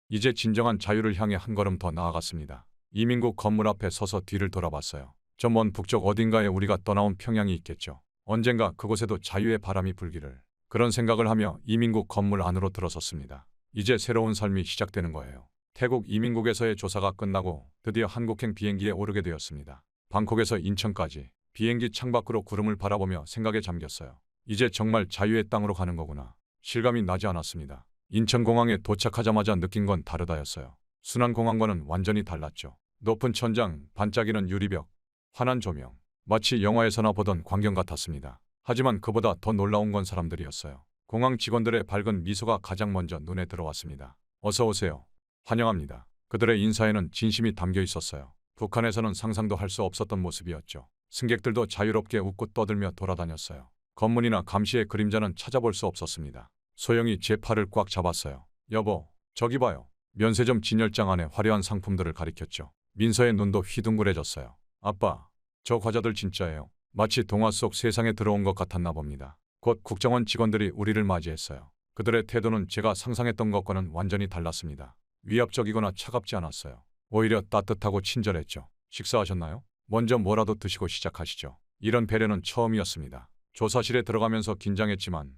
이제 진정한 자유를 향해 한 걸음 더 나아갔습니다. 이민국 건물 앞에 서서 뒤를 돌아봤어요. 저 먼 북쪽 어딘가에 우리가 떠나온 평양이 있겠죠. 언젠가 그곳에도 자유의 바람이 불기를. 그런 생각을 하며 이민국 건물 안으로 들어섰습니다. 이제 새로운 삶이 시작되는 거예요. 태국 이민국에서의 조사가 끝나고 드디어 한국행 비행기에 오르게 되었습니다. 방콕에서 인천까지 비행기 창밖으로 구름을 바라보며 생각에 잠겼어요. 이제 정말 자유의 땅으로 가는 거구나. 실감이 나지 않았습니다. 인천공항에 도착하자마자 느낀 건 다르다였어요. 순환공항과는 완전히 달랐죠. 높은 천장, 반짝이는 유리벽, 환한 조명. 마치 영화에서나 보던 광경 같았습니다. 하지만 그보다 더 놀라운 건 사람들이었어요. 공항 직원들의 밝은 미소가 가장 먼저 눈에 들어왔습니다. 어서 오세요. 환영합니다. 그들의 인사에는 진심이 담겨 있었어요. 북한에서는 상상도 할 수 없었던 모습이었죠. 승객들도 자유롭게 웃고 떠들며 돌아다녔어요. 검문이나 감시의 그림자는 찾아볼 수 없었습니다. 소영이 제 팔을 꽉 잡았어요. 여보, 저기 봐요. 면세점 진열장 안에 화려한 상품들을 가리켰죠. 민서의 눈도 휘둥그레졌어요. 아빠, 저 과자들 진짜예요. 마치 동화 속 세상에 들어온 것 같았나 봅니다. 곧 국정원 직원들이 우리를 맞이했어요. 그들의 태도는 제가 상상했던 것과는 완전히 달랐습니다. 위압적이거나 차갑지 않았어요. 오히려 따뜻하고 친절했죠. 식사하셨나요? 먼저 뭐라도 드시고 시작하시죠. 이런 배려는 처음이었습니다. 조사실에 들어가면서 긴장했지만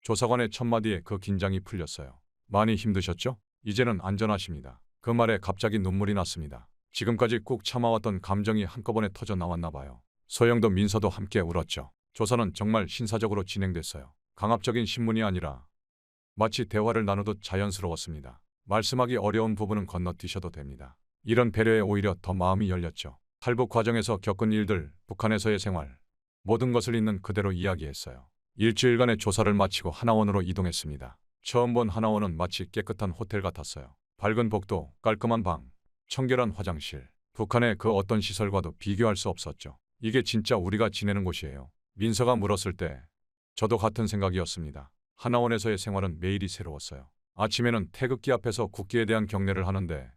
조사관의 첫마디에 그 긴장이 풀렸어요. 많이 힘드셨죠? 이제는 안전하십니다. 그 말에 갑자기 눈물이 났습니다. 지금까지 꾹 참아왔던 감정이 한꺼번에 터져 나왔나 봐요. 소영도 민서도 함께 울었죠. 조사는 정말 신사적으로 진행됐어요. 강압적인 신문이 아니라 마치 대화를 나누듯 자연스러웠습니다. 말씀하기 어려운 부분은 건너뛰셔도 됩니다. 이런 배려에 오히려 더 마음이 열렸죠. 탈북 과정에서 겪은 일들, 북한에서의 생활, 모든 것을 있는 그대로 이야기했어요. 일주일간의 조사를 마치고 하나원으로 이동했습니다. 처음 본 하나원은 마치 깨끗한 호텔 같았어요. 밝은 복도, 깔끔한 방, 청결한 화장실. 북한의 그 어떤 시설과도 비교할 수 없었죠. 이게 진짜 우리가 지내는 곳이에요. 민서가 물었을 때 저도 같은 생각이었습니다. 하나원에서의 생활은 매일이 새로웠어요. 아침에는 태극기 앞에서 국기에 대한 경례를 하는데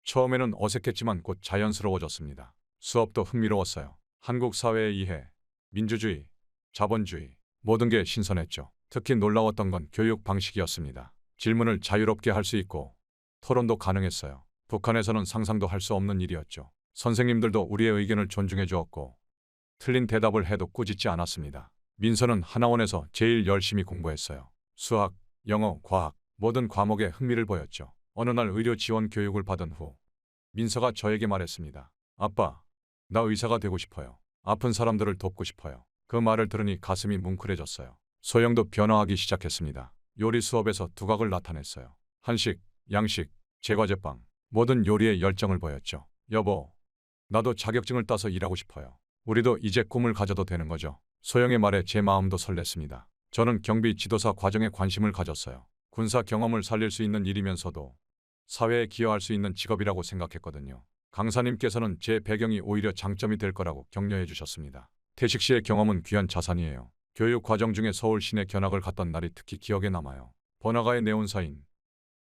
처음에는 어색했지만 곧 자연스러워졌습니다. 수업도 흥미로웠어요. 한국 사회의 이해, 민주주의, 자본주의, 모든 게 신선했죠. 특히 놀라웠던 건 교육 방식이었습니다. 질문을 자유롭게 할 수 있고 토론도 가능했어요. 북한에서는 상상도 할 수 없는 일이었죠. 선생님들도 우리의 의견을 존중해 주었고 틀린 대답을 해도 꾸짖지 않았습니다. 민서는 하나원에서 제일 열심히 공부했어요. 수학, 영어, 과학, 모든 과목에 흥미를 보였죠. 어느 날 의료 지원 교육을 받은 후 민서가 저에게 말했습니다. 아빠, 나 의사가 되고 싶어요. 아픈 사람들을 돕고 싶어요. 그 말을 들으니 가슴이 뭉클해졌어요. 소영도 변화하기 시작했습니다. 요리 수업에서 두각을 나타냈어요. 한식, 양식, 제과제빵, 모든 요리에 열정을 보였죠. 여보, 나도 자격증을 따서 일하고 싶어요. 우리도 이제 꿈을 가져도 되는 거죠. 소영의 말에 제 마음도 설렜습니다. 저는 경비 지도사 과정에 관심을 가졌어요. 군사 경험을 살릴 수 있는 일이면서도 사회에 기여할 수 있는 직업이라고 생각했거든요. 강사님께서는 제 배경이 오히려 장점이 될 거라고 격려해 주셨습니다. 태식 씨의 경험은 귀한 자산이에요. 교육 과정 중에 서울 시내 견학을 갔던 날이 특히 기억에 남아요. 번화가의 네온사인,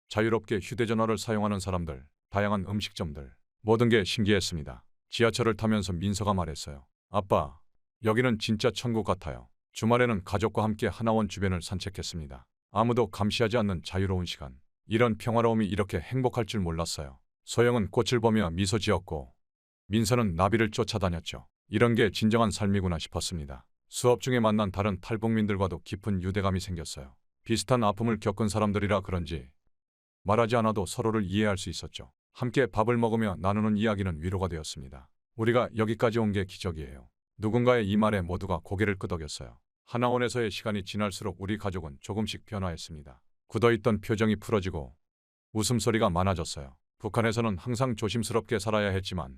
자유롭게 휴대전화를 사용하는 사람들, 다양한 음식점들, 모든 게 신기했습니다. 지하철을 타면서 민서가 말했어요. 아빠, 여기는 진짜 천국 같아요. 주말에는 가족과 함께 하나원 주변을 산책했습니다. 아무도 감시하지 않는 자유로운 시간. 이런 평화로움이 이렇게 행복할 줄 몰랐어요. 소영은 꽃을 보며 미소 지었고 민서는 나비를 쫓아다녔죠. 이런 게 진정한 삶이구나 싶었습니다. 수업 중에 만난 다른 탈북민들과도 깊은 유대감이 생겼어요. 비슷한 아픔을 겪은 사람들이라 그런지 말하지 않아도 서로를 이해할 수 있었죠. 함께 밥을 먹으며 나누는 이야기는 위로가 되었습니다. 우리가 여기까지 온 게 기적이에요. 누군가의 이 말에 모두가 고개를 끄덕였어요. 하나원에서의 시간이 지날수록 우리 가족은 조금씩 변화했습니다. 굳어있던 표정이 풀어지고 웃음소리가 많아졌어요. 북한에서는 항상 조심스럽게 살아야 했지만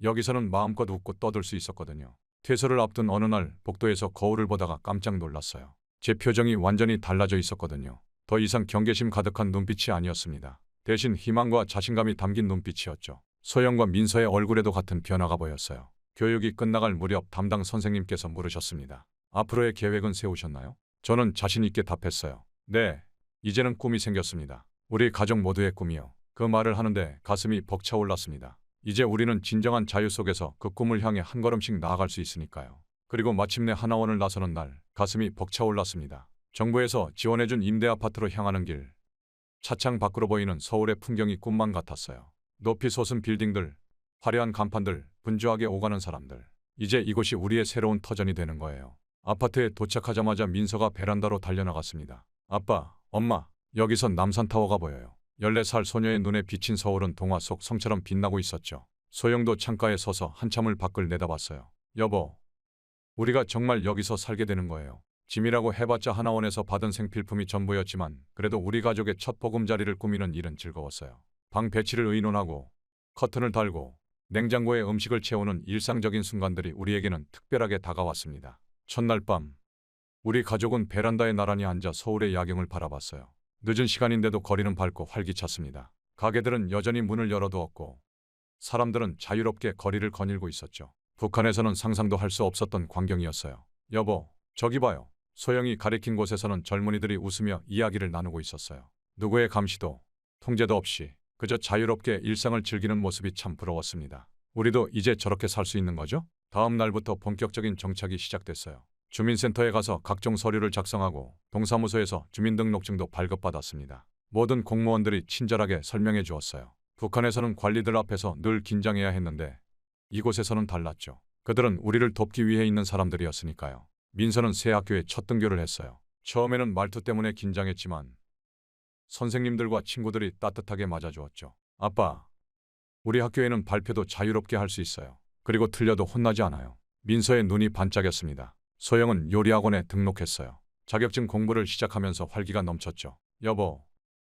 여기서는 마음껏 웃고 떠들 수 있었거든요. 퇴소를 앞둔 어느 날 복도에서 거울을 보다가 깜짝 놀랐어요. 제 표정이 완전히 달라져 있었거든요. 더 이상 경계심 가득한 눈빛이 아니었습니다. 대신 희망과 자신감이 담긴 눈빛이었죠. 소영과 민서의 얼굴에도 같은 변화가 보였어요. 교육이 끝나갈 무렵 담당 선생님께서 물으셨습니다. 앞으로의 계획은 세우셨나요? 저는 자신 있게 답했어요. 네, 이제는 꿈이 생겼습니다. 우리 가족 모두의 꿈이요. 그 말을 하는데 가슴이 벅차올랐습니다. 이제 우리는 진정한 자유 속에서 그 꿈을 향해 한 걸음씩 나아갈 수 있으니까요. 그리고 마침내 하나원을 나서는 날 가슴이 벅차올랐습니다. 정부에서 지원해준 임대아파트로 향하는 길. 차창 밖으로 보이는 서울의 풍경이 꿈만 같았어요. 높이 솟은 빌딩들, 화려한 간판들, 분주하게 오가는 사람들. 이제 이곳이 우리의 새로운 터전이 되는 거예요. 아파트에 도착하자마자 민서가 베란다로 달려나갔습니다. 아빠, 엄마, 여기선 남산타워가 보여요. 14살 소녀의 눈에 비친 서울은 동화 속 성처럼 빛나고 있었죠. 소영도 창가에 서서 한참을 밖을 내다봤어요. 여보, 우리가 정말 여기서 살게 되는 거예요. 짐이라고 해봤자 하나원에서 받은 생필품이 전부였지만 그래도 우리 가족의 첫 보금자리를 꾸미는 일은 즐거웠어요. 방 배치를 의논하고 커튼을 달고 냉장고에 음식을 채우는 일상적인 순간들이 우리에게는 특별하게 다가왔습니다. 첫날 밤, 우리 가족은 베란다에 나란히 앉아 서울의 야경을 바라봤어요. 늦은 시간인데도 거리는 밝고 활기찼습니다. 가게들은 여전히 문을 열어두었고 사람들은 자유롭게 거리를 거닐고 있었죠. 북한에서는 상상도 할 수 없었던 광경이었어요. 여보, 저기 봐요. 소영이 가리킨 곳에서는 젊은이들이 웃으며 이야기를 나누고 있었어요. 누구의 감시도 통제도 없이 그저 자유롭게 일상을 즐기는 모습이 참 부러웠습니다. 우리도 이제 저렇게 살 수 있는 거죠? 다음 날부터 본격적인 정착이 시작됐어요. 주민센터에 가서 각종 서류를 작성하고 동사무소에서 주민등록증도 발급받았습니다. 모든 공무원들이 친절하게 설명해 주었어요. 북한에서는 관리들 앞에서 늘 긴장해야 했는데 이곳에서는 달랐죠. 그들은 우리를 돕기 위해 있는 사람들이었으니까요. 민서는 새 학교에 첫 등교를 했어요. 처음에는 말투 때문에 긴장했지만 선생님들과 친구들이 따뜻하게 맞아주었죠. 아빠, 우리 학교에는 발표도 자유롭게 할 수 있어요. 그리고 틀려도 혼나지 않아요. 민서의 눈이 반짝였습니다. 소영은 요리학원에 등록했어요. 자격증 공부를 시작하면서 활기가 넘쳤죠. 여보,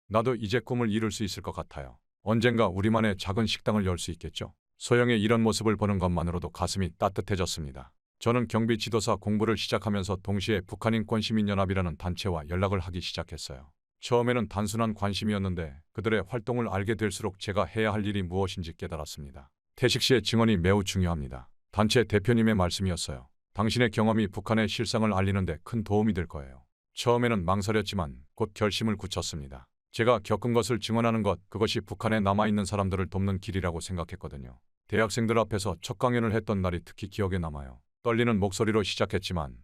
나도 이제 꿈을 이룰 수 있을 것 같아요. 언젠가 우리만의 작은 식당을 열 수 있겠죠? 소영의 이런 모습을 보는 것만으로도 가슴이 따뜻해졌습니다. 저는 경비 지도사 공부를 시작하면서 동시에 북한인권시민연합이라는 단체와 연락을 하기 시작했어요. 처음에는 단순한 관심이었는데 그들의 활동을 알게 될수록 제가 해야 할 일이 무엇인지 깨달았습니다. 태식 씨의 증언이 매우 중요합니다. 단체 대표님의 말씀이었어요. 당신의 경험이 북한의 실상을 알리는 데 큰 도움이 될 거예요. 처음에는 망설였지만 곧 결심을 굳혔습니다. 제가 겪은 것을 증언하는 것, 그것이 북한에 남아있는 사람들을 돕는 길이라고 생각했거든요. 대학생들 앞에서 첫 강연을 했던 날이 특히 기억에 남아요. 떨리는 목소리로 시작했지만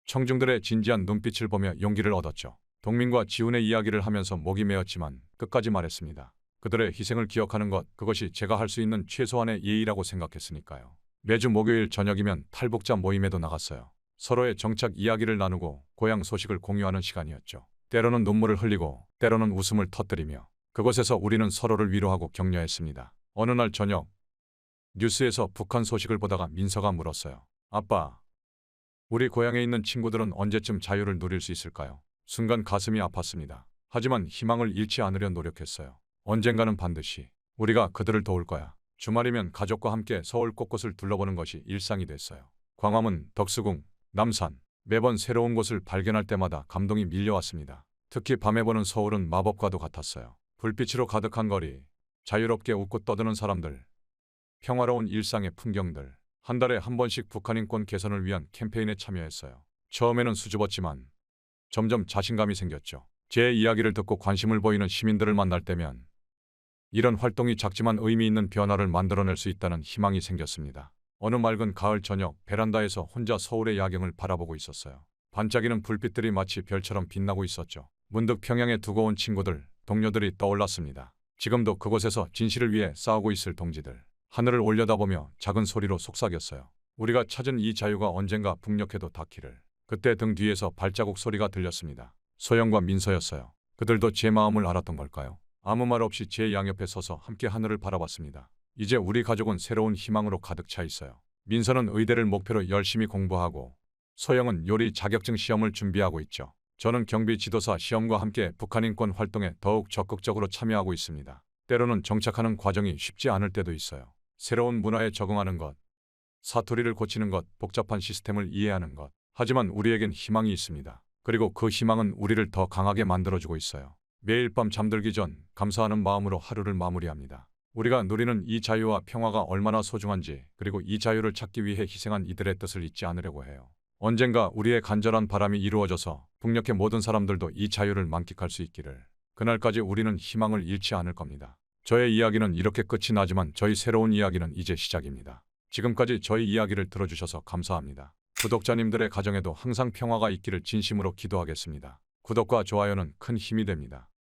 청중들의 진지한 눈빛을 보며 용기를 얻었죠. 동민과 지훈의 이야기를 하면서 목이 메었지만 끝까지 말했습니다. 그들의 희생을 기억하는 것, 그것이 제가 할 수 있는 최소한의 예의라고 생각했으니까요. 매주 목요일 저녁이면 탈북자 모임에도 나갔어요. 서로의 정착 이야기를 나누고 고향 소식을 공유하는 시간이었죠. 때로는 눈물을 흘리고 때로는 웃음을 터뜨리며 그곳에서 우리는 서로를 위로하고 격려했습니다. 어느 날 저녁 뉴스에서 북한 소식을 보다가 민서가 물었어요. 아빠, 우리 고향에 있는 친구들은 언제쯤 자유를 누릴 수 있을까요? 순간 가슴이 아팠습니다. 하지만 희망을 잃지 않으려 노력했어요. 언젠가는 반드시 우리가 그들을 도울 거야. 주말이면 가족과 함께 서울 곳곳을 둘러보는 것이 일상이 됐어요. 광화문, 덕수궁, 남산, 매번 새로운 곳을 발견할 때마다 감동이 밀려왔습니다. 특히 밤에 보는 서울은 마법과도 같았어요. 불빛으로 가득한 거리, 자유롭게 웃고 떠드는 사람들, 평화로운 일상의 풍경들. 한 달에 한 번씩 북한 인권 개선을 위한 캠페인에 참여했어요. 처음에는 수줍었지만 점점 자신감이 생겼죠. 제 이야기를 듣고 관심을 보이는 시민들을 만날 때면 이런 활동이 작지만 의미 있는 변화를 만들어낼 수 있다는 희망이 생겼습니다. 어느 맑은 가을 저녁 베란다에서 혼자 서울의 야경을 바라보고 있었어요. 반짝이는 불빛들이 마치 별처럼 빛나고 있었죠. 문득 평양에 두고 온 친구들, 동료들이 떠올랐습니다. 지금도 그곳에서 진실을 위해 싸우고 있을 동지들. 하늘을 올려다보며 작은 소리로 속삭였어요. 우리가 찾은 이 자유가 언젠가 북녘에도 닿기를. 그때 등 뒤에서 발자국 소리가 들렸습니다. 소영과 민서였어요. 그들도 제 마음을 알았던 걸까요? 아무 말 없이 제 양옆에 서서 함께 하늘을 바라봤습니다. 이제 우리 가족은 새로운 희망으로 가득 차 있어요. 민서는 의대를 목표로 열심히 공부하고 소영은 요리 자격증 시험을 준비하고 있죠. 저는 경비 지도사 시험과 함께 북한 인권 활동에 더욱 적극적으로 참여하고 있습니다. 때로는 정착하는 과정이 쉽지 않을 때도 있어요. 새로운 문화에 적응하는 것, 사투리를 고치는 것, 복잡한 시스템을 이해하는 것. 하지만 우리에겐 희망이 있습니다. 그리고 그 희망은 우리를 더 강하게 만들어주고 있어요. 매일 밤 잠들기 전 감사하는 마음으로 하루를 마무리합니다. 우리가 누리는 이 자유와 평화가 얼마나 소중한지, 그리고 이 자유를 찾기 위해 희생한 이들의 뜻을 잊지 않으려고 해요. 언젠가 우리의 간절한 바람이 이루어져서 북녘의 모든 사람들도 이 자유를 만끽할 수 있기를. 그날까지 우리는 희망을 잃지 않을 겁니다. 저의 이야기는 이렇게 끝이 나지만 저희 새로운 이야기는 이제 시작입니다. 지금까지 저희 이야기를 들어주셔서 감사합니다. 구독자님들의 가정에도 항상 평화가 있기를 진심으로 기도하겠습니다. 구독과 좋아요는 큰 힘이 됩니다.